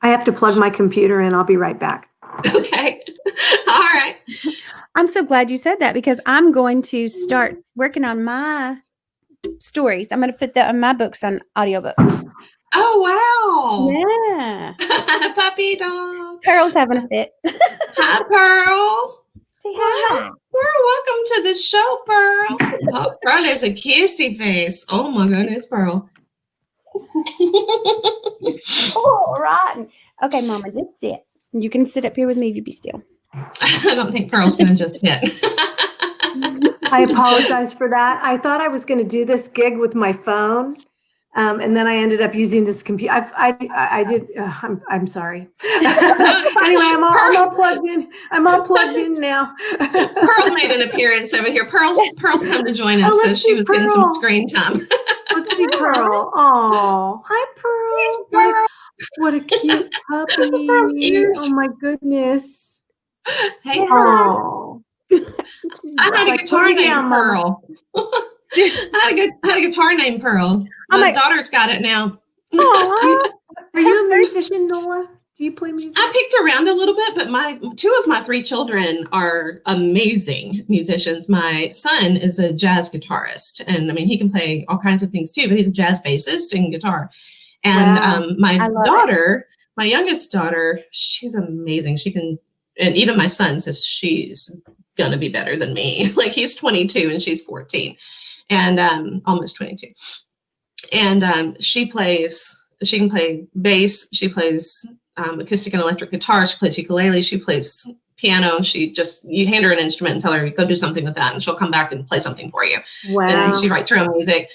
I have to plug my computer in. I'll be right back. Okay. All right. I'm so glad you said that, because I'm going to start working on my stories. I'm going to put my books on audiobook. Oh, wow. Yeah. Puppy dog. Pearl's having a fit. Hi, Pearl. Say hi. Pearl, welcome to the show, Pearl. Oh, Pearl is a kissy face. Oh, my goodness, Pearl. Oh, rotten. Okay, Mama, just sit. You can sit up here with me if you be still. I don't think Pearl's going to just sit. I apologize for that. I thought I was going to do this gig with my phone, and then I ended up using this computer. I did. I'm sorry. Anyway, I'm all plugged in. I'm all plugged in now. Pearl made an appearance over here. Pearl's come to join us, so she was getting some screen time. Let's see Pearl. Oh, hi, Pearl. Pearl. What a cute puppy. Oh, my goodness. Hey, Pearl. I had a guitar named Pearl. I had a guitar named Pearl. My daughter's got it now. Are you a musician, Nola? Do you play music? I picked around a little bit, but two of my three children are amazing musicians. My son is a jazz guitarist, and he can play all kinds of things too, but he's a jazz bassist and guitar. And my daughter, my youngest daughter, she's amazing. She can, and even my son says she's gonna be better than me. Like, he's 22 and she's 14, and almost 22. And she can play bass. She plays acoustic and electric guitar. She plays ukulele. She plays piano, and you hand her an instrument and tell her, go do something with that, and she'll come back and play something for you. Wow. And she writes her own music.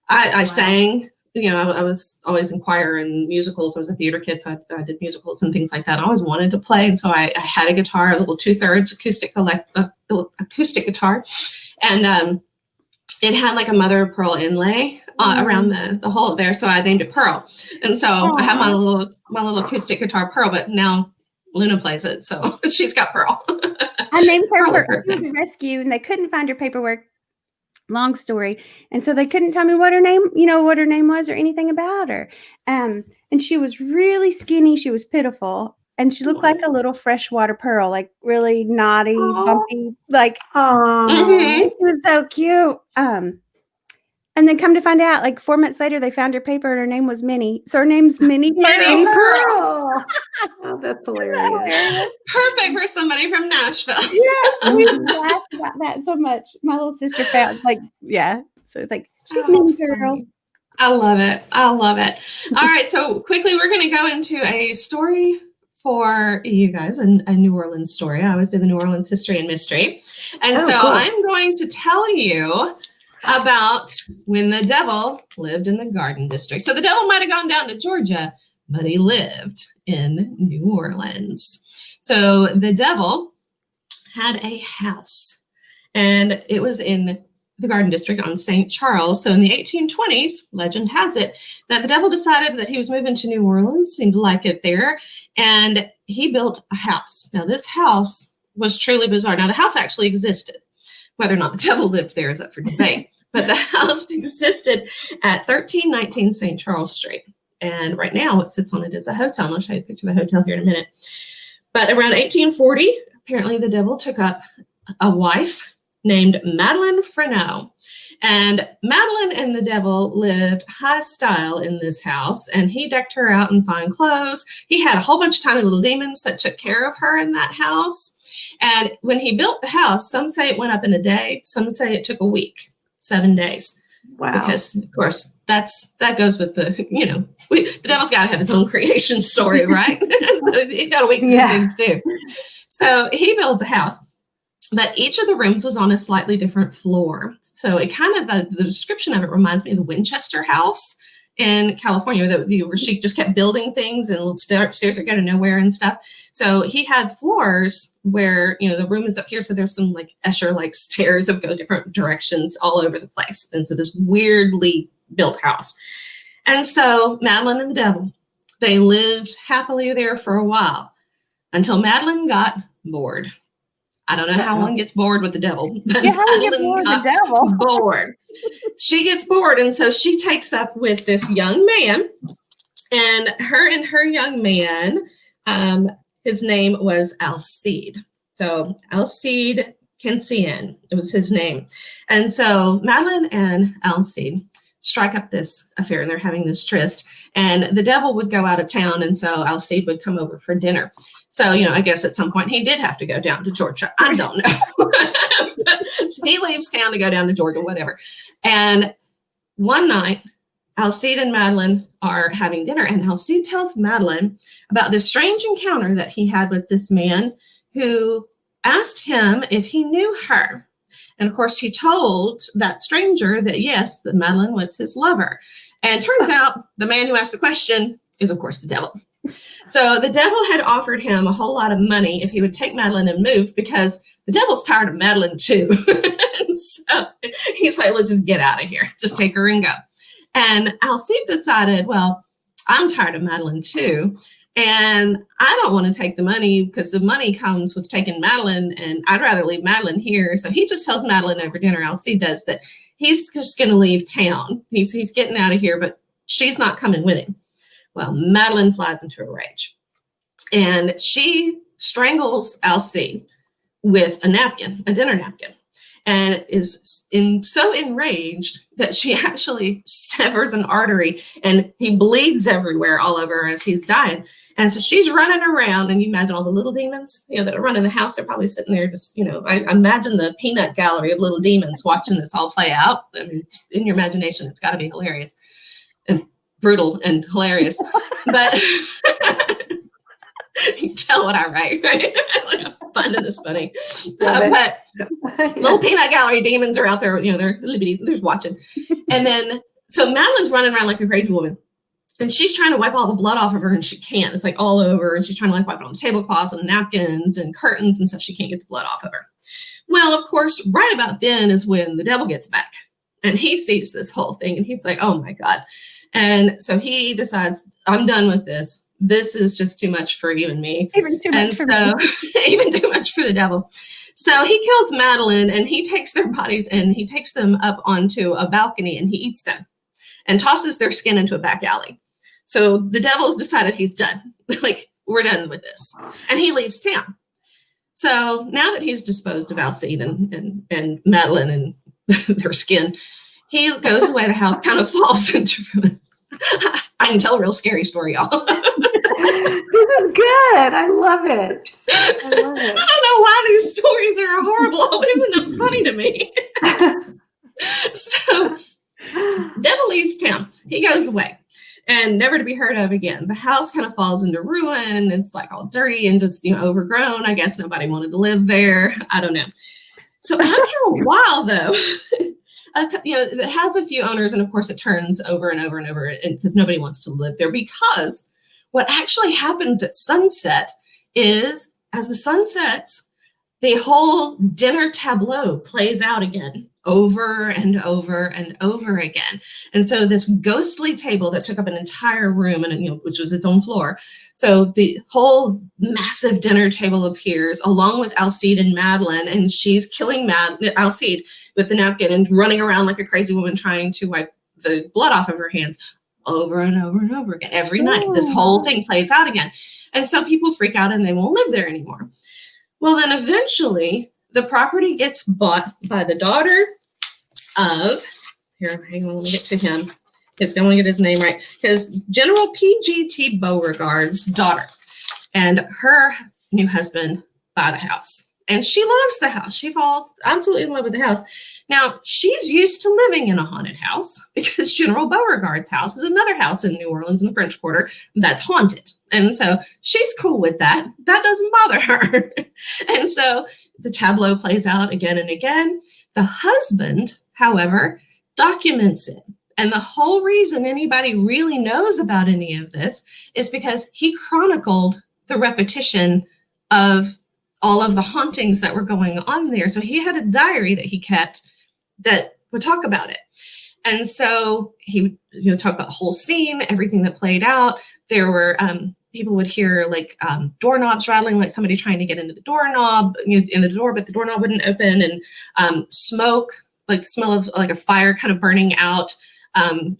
I Wow. sang, I was always in choir and musicals. I was a theater kid, so I did musicals and things like that. I always wanted to play, and so I had a guitar, a little 2/3 acoustic guitar, and it had like a mother of pearl inlay around the hole there, so I named it Pearl. And so I have my little acoustic guitar, Pearl, but now Luna plays it, so she's got Pearl. I named her Pearl is for the rescue, and they couldn't find her paperwork. Long story. And so they couldn't tell me what her name was or anything about her. And she was really skinny. She was pitiful. And she looked like a little freshwater pearl, like really naughty, bumpy, like, Oh, she was so cute. And then come to find out, like 4 months later, they found her paper and her name was Minnie. So her name's Minnie Minnie Pearl. Oh, that's hilarious. Perfect for somebody from Nashville. Yeah, we laughed about that so much. My little sister found, so it's like, she's Minnie Pearl. I love it. I love it. All right, so quickly, we're going to go into a story for you guys, a New Orleans story. I always do the New Orleans history and mystery. And Oh, so cool. I'm going to tell you about when the devil lived in the Garden District. So the devil might have gone down to Georgia, but he lived in New Orleans. So the devil had a house, and it was in the Garden District on St. Charles. So in the 1820s, legend has it that the devil decided that he was moving to New Orleans, seemed to like it there, and he built a house. Now this house was truly bizarre. Now the house actually existed. Whether or not the devil lived there is up for debate, but the house existed at 1319 St. Charles Street. And right now what sits on it is a hotel. And I'll show you a picture of the hotel here in a minute. But around 1840, apparently the devil took up a wife named Madeline Freneau. And Madeline and the devil lived high style in this house, and he decked her out in fine clothes. He had a whole bunch of tiny little demons that took care of her in that house. And when he built the house, some say it went up in a day, some say it took a week, 7 days. Wow. Because of course that goes with the, the devil's got to have his own creation story, right? So he's got a week to do things too. So he builds a house, but each of the rooms was on a slightly different floor. So it kind of, the description of it reminds me of the Winchester house in California, where she just kept building things and little stairs that go to nowhere and stuff. So he had floors where, the room is up here. So there's some like Escher-like stairs that go different directions all over the place. And so this weirdly built house. And so Madeline and the devil, they lived happily there for a while until Madeline got bored. I don't know how one gets bored with the devil. But Yeah, how do you get bored with the devil? Bored. She gets bored, and so she takes up with this young man, and her young man, his name was Alcide. So Alcide Cancien, it was his name. And so Madeline and Alcide strike up this affair, and they're having this tryst, and the devil would go out of town, and so Alcide would come over for dinner. So, I guess at some point he did have to go down to Georgia. I don't know. But he leaves town to go down to Georgia, whatever. And one night, Alcide and Madeline are having dinner, and Alcide tells Madeline about this strange encounter that he had with this man who asked him if he knew her. And of course, he told that stranger that yes, that Madeline was his lover. And turns out the man who asked the question is, of course, the devil. So the devil had offered him a whole lot of money if he would take Madeline and move, because the devil's tired of Madeline too. So he's like, let's just get out of here. Just take her and go. And Alcide decided, well, I'm tired of Madeline too. And I don't want to take the money because the money comes with taking Madeline, and I'd rather leave Madeline here. So he just tells Madeline over dinner, Alcide does, that he's just going to leave town. He's getting out of here, but she's not coming with him. Well, Madeline flies into a rage, and she strangles Alcide with a napkin, a dinner napkin, and is so enraged that she actually severs an artery, and he bleeds everywhere all over as he's dying. And so she's running around, and you imagine all the little demons, that are running the house. They're probably sitting there just, I imagine the peanut gallery of little demons watching this all play out. I mean, just in your imagination, it's got to be hilarious and brutal and hilarious. But you can tell what I write, right? finding this funny. Love But it. little peanut gallery demons are out there, they're liberties, they're watching. And then, so Madeline's running around like a crazy woman. And she's trying to wipe all the blood off of her, and she can't. It's like all over, and she's trying to like wipe it on the tablecloths and napkins and curtains and stuff. She can't get the blood off of her. Well, of course, right about then is when the devil gets back, and he sees this whole thing, and he's like, oh my God. And so he decides, I'm done with this. This is just too much for you and me. Even too much for me. Even too much for the devil. So he kills Madeline, and he takes their bodies and he takes them up onto a balcony, and he eats them and tosses their skin into a back alley. So the devil's decided he's done. Like, we're done with this. And he leaves town. So now that he's disposed of Alcide and Madeline and their skin, he goes away. The house kind of falls into ruin. I can tell a real scary story, y'all. This is good. I love it. I love it. I don't know why these stories are horrible. Always end up funny to me. So devil leaves town. He goes away. And never to be heard of again. The house kind of falls into ruin. It's like all dirty and just, overgrown. I guess nobody wanted to live there. I don't know. So after a while, though, it has a few owners, and of course it turns over and over and over because nobody wants to live there. Because what actually happens at sunset is, as the sun sets, the whole dinner tableau plays out again, over and over and over again. And so this ghostly table that took up an entire room, and which was its own floor. So the whole massive dinner table appears along with Alcide and Madeline, and she's killing Alcide with the napkin and running around like a crazy woman trying to wipe the blood off of her hands over and over and over again. Every night, this whole thing plays out again. And so people freak out and they won't live there anymore. Well, then eventually the property gets bought by the daughter of, here, hang on, let me get to him. Because I want to get his name right. Because General P.G.T. Beauregard's daughter and her new husband buy the house. And she loves the house. She falls absolutely in love with the house. Now, she's used to living in a haunted house because General Beauregard's house is another house in New Orleans in the French Quarter that's haunted. And so she's cool with that. That doesn't bother her. And so the tableau plays out again and again. The husband, however, documents it. And the whole reason anybody really knows about any of this is because he chronicled the repetition of all of the hauntings that were going on there. So he had a diary that he kept that would talk about it. And so he would talk about the whole scene, everything that played out. There were people would hear like doorknobs rattling, like somebody trying to get into the doorknob, in the door, but the doorknob wouldn't open, and smoke, like smell of like a fire kind of burning out,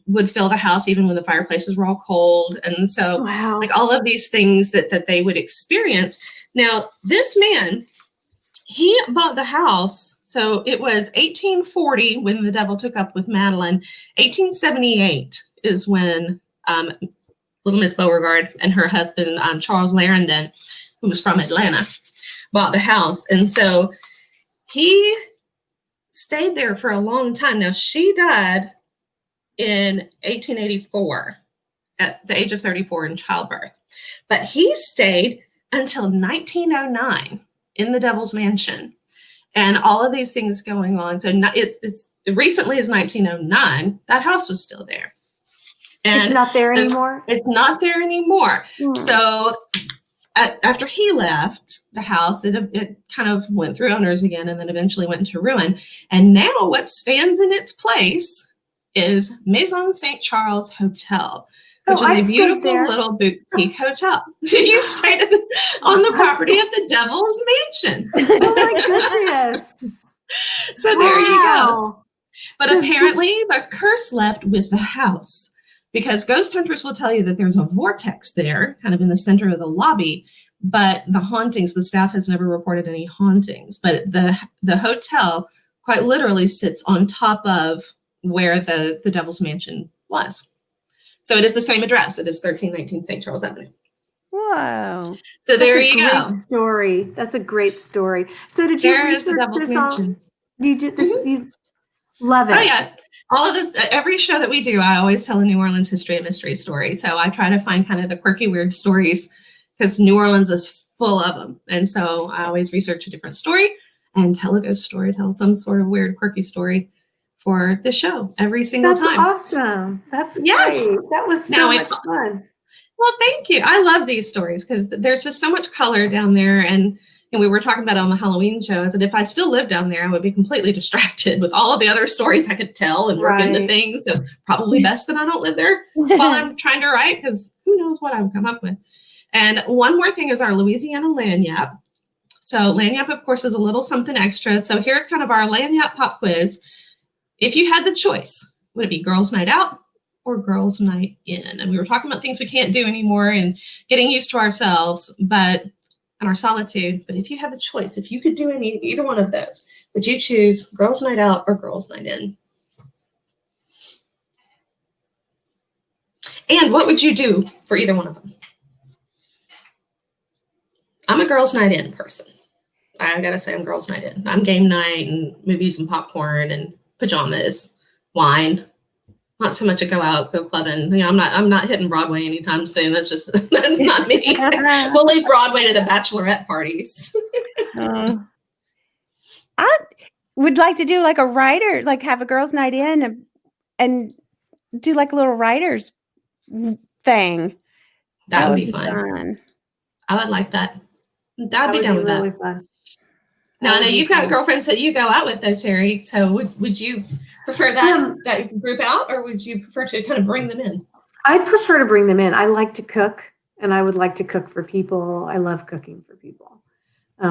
would fill the house even when the fireplaces were all cold. And so like all of these things that they would experience. Now, this man, he bought the house. So it was 1840 when the devil took up with Madeline. 1878 is when little Miss Beauregard and her husband, Charles Clarendon, who was from Atlanta, bought the house. And so he stayed there for a long time. Now, she died in 1884 at the age of 34 in childbirth. But he stayed until 1909 in the Devil's Mansion. And all of these things going on. So it's recently as 1909, that house was still there. And it's not there anymore? It's not there anymore. So after he left the house, it kind of went through owners again and then eventually went into ruin. And now what stands in its place is Maison St. Charles Hotel, which is a beautiful little boutique hotel. You stayed on the property of the Devil's Mansion. Oh my goodness. So there you go. But so apparently the curse left with the house, because ghost hunters will tell you that there's a vortex there kind of in the center of the lobby, but the hauntings, the staff has never reported any hauntings. But the hotel quite literally sits on top of where the Devil's Mansion was. So it is the same address. It is 1319 St. Charles Avenue. Whoa. So there you go. Story. That's a great story. So did you research this on? You did this. You love it. Oh yeah. All of this, every show that we do, I always tell a New Orleans history and mystery story. So I try to find kind of the quirky, weird stories, because New Orleans is full of them. And so I always research a different story and tell a ghost story, tell some sort of weird, quirky story for the show every single That's time. awesome. That's Yes. great. That was so much fun. Well, thank you. I love these stories because there's just so much color down there. And we were talking about on the Halloween show, I said, if I still lived down there, I would be completely distracted with all of the other stories I could tell and work into things. So probably best that I don't live there while I'm trying to write, because who knows what I would come up with. And one more thing is our Louisiana Lagniappe. So Lagniappe, of course, is a little something extra. So here's kind of our Lagniappe pop quiz. If you had the choice, would it be girls' night out or girls' night in? And we were talking about things we can't do anymore and getting used to ourselves, and our solitude. But if you had the choice, if you could do either one of those, would you choose girls' night out or girls' night in? And what would you do for either one of them? I'm a girls' night in person. I gotta say, I'm girls' night in. I'm game night and movies and popcorn and pajamas, wine. Not so much a go out, go clubbing. I'm not hitting Broadway anytime soon. That's not me. We'll leave Broadway to the bachelorette parties. I would like to do like a writer, like have a girls' night in and do like a little writer's thing. That would be fun. I would like that. I'd be down with that. Fun. Now, I know you've got girlfriends that you go out with, though, Terry. So would you prefer that group out, or would you prefer to kind of bring them in? I'd prefer to bring them in. I like to cook, and I would like to cook for people. I love cooking for people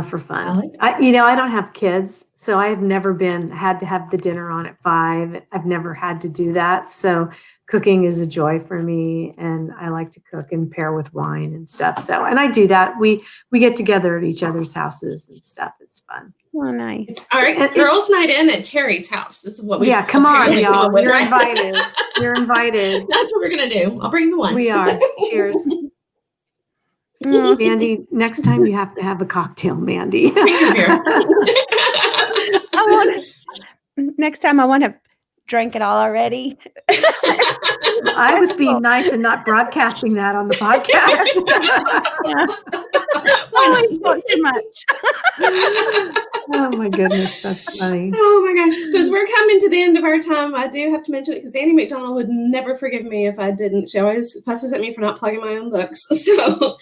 for fun. I don't have kids, so I have never had to have the dinner on at 5. I've never had to do that. So cooking is a joy for me, and I like to cook and pair with wine and stuff. So, and I do that. We get together at each other's houses and stuff. It's fun. Oh, nice. All right, girls' night in at Terry's house. This is what we. Yeah, come on, y'all. You're invited. You're invited. That's what we're gonna do. I'll bring the wine. We are. Cheers. Mandy, next time you have to have a cocktail, Mandy. Bring your beer. Next time I want to drink it all already. I was being nice and not broadcasting that on the podcast. Why not too much? Oh my goodness, that's funny. Oh my gosh. So as we're coming to the end of our time, I do have to mention it because Annie McDonald would never forgive me if I didn't. She always fusses at me for not plugging my own books. So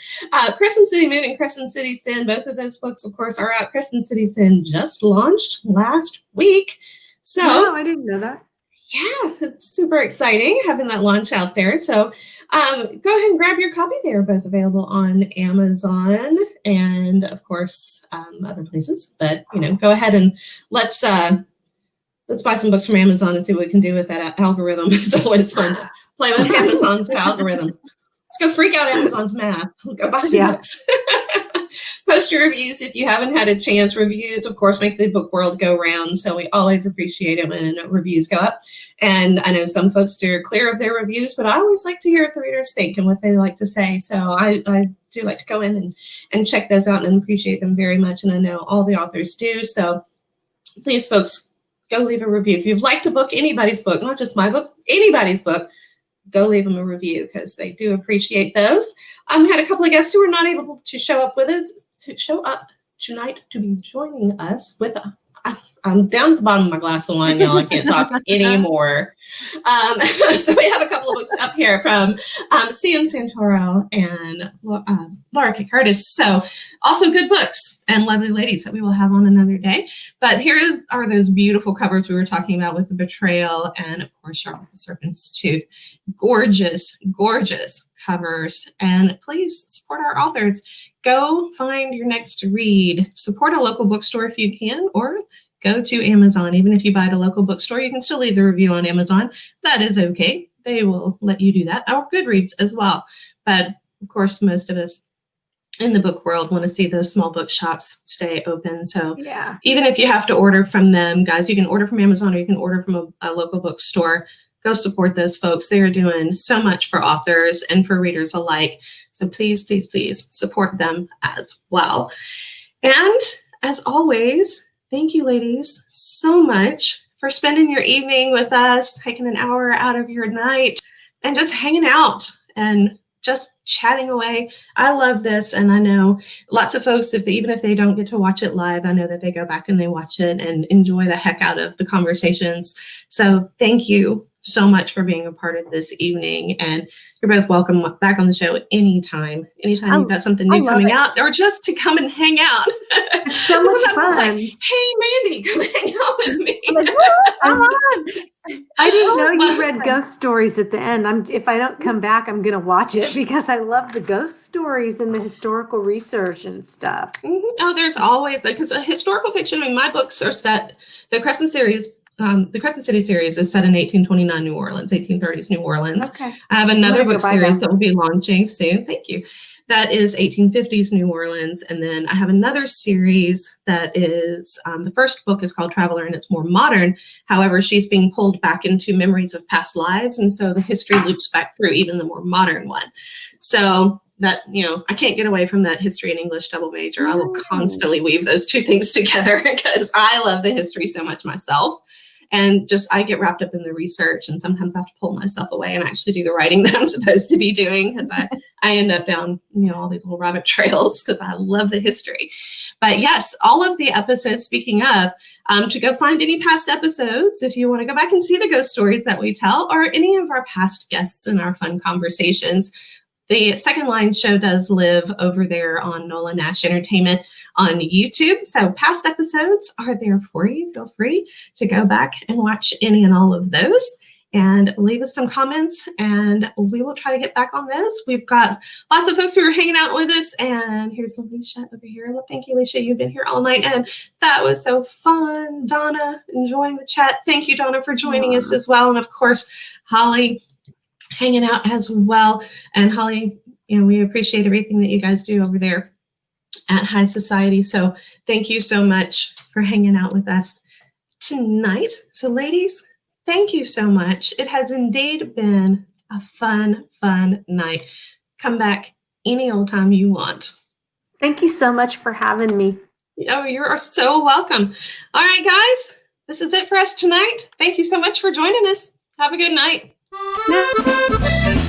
Crescent City Moon and Crescent City Sin, both of those books, of course, are out. Crescent City Sin just launched last week. So wow, I didn't know that. Yeah, it's super exciting having that launch out there. So go ahead and grab your copy. They are both available on Amazon and, of course, other places. But, go ahead and let's buy some books from Amazon and see what we can do with that algorithm. It's always fun to play with Amazon's algorithm. Let's go freak out Amazon's math. Go buy some books. Post your reviews if you haven't had a chance. Reviews, of course, make the book world go round. So we always appreciate it when reviews go up. And I know some folks steer clear of their reviews, but I always like to hear what the readers think and what they like to say. So I do like to go in and check those out and appreciate them very much. And I know all the authors do. So please, folks, go leave a review. If you've liked a book, anybody's book, not just my book, anybody's book, go leave them a review because they do appreciate those. We had a couple of guests who were not able to show up tonight to be joining us with I'm down at the bottom of my glass of wine, y'all. I can't talk anymore. So we have a couple of books up here from C.M. Santoro and Laura K. Curtis. So also good books and lovely ladies that we will have on another day. But are those beautiful covers we were talking about with the betrayal and, of course, Sharp as the Serpent's Tooth. Gorgeous, gorgeous covers. And please support our authors. Go find your next read. Support a local bookstore if you can, or go to Amazon. Even if you buy at a local bookstore, you can still leave the review on Amazon. That is okay. They will let you do that. Or Goodreads as well. But of course, most of us in the book world want to see those small bookshops stay open. So even if you have to order from them, guys, you can order from Amazon or you can order from a local bookstore. Go support those folks. They are doing so much for authors and for readers alike. So please, please, please support them as well. And as always, thank you, ladies, so much for spending your evening with us, taking an hour out of your night and just hanging out and just chatting away. I love this. And I know lots of folks, even if they don't get to watch it live, I know that they go back and they watch it and enjoy the heck out of the conversations. So thank you so much for being a part of this evening. And you're both welcome back on the show anytime you've got something new coming out, or just to come and hang out. It's so much fun. It's like, hey, Mandy, come hang out with me. I'm like, come on. I didn't know you read ghost stories at the end. If I don't come back, I'm going to watch it because I love the ghost stories and the historical research and stuff. Mm-hmm. Oh, there's always, because historical fiction, I mean, my books are set, the Crescent series, the Crescent City series is set in 1829 New Orleans, 1830s New Orleans. Okay. I have another book series that will be launching soon. Thank you. That is 1850s New Orleans. And then I have another series that is, the first book is called Traveler, and it's more modern. However, she's being pulled back into memories of past lives. And so the history loops back through even the more modern one. So that, I can't get away from that history and English double major. I will constantly weave those two things together because I love the history so much myself. And I get wrapped up in the research, and sometimes I have to pull myself away and actually do the writing that I'm supposed to be doing, because I end up down, all these little rabbit trails because I love the history. But yes, all of the episodes, speaking of, to go find any past episodes, if you want to go back and see the ghost stories that we tell, or any of our past guests and our fun conversations, the Second Line show does live over there on Nola Nash Entertainment on YouTube. So past episodes are there for you. Feel free to go back and watch any and all of those and leave us some comments, and we will try to get back on this. We've got lots of folks who are hanging out with us, and here's Alicia over here. Well, thank you, Alicia. You've been here all night, and that was so fun. Donna, enjoying the chat. Thank you, Donna, for joining us as well. And of course, Holly, hanging out as well. And Holly, we appreciate everything that you guys do over there at High Society. So thank you so much for hanging out with us tonight. So ladies, thank you so much. It has indeed been a fun night. Come back any old time you want. Thank you so much for having me. Oh, you're so welcome. All right, guys, this is it for us tonight. Thank you so much for joining us. Have a good night. No.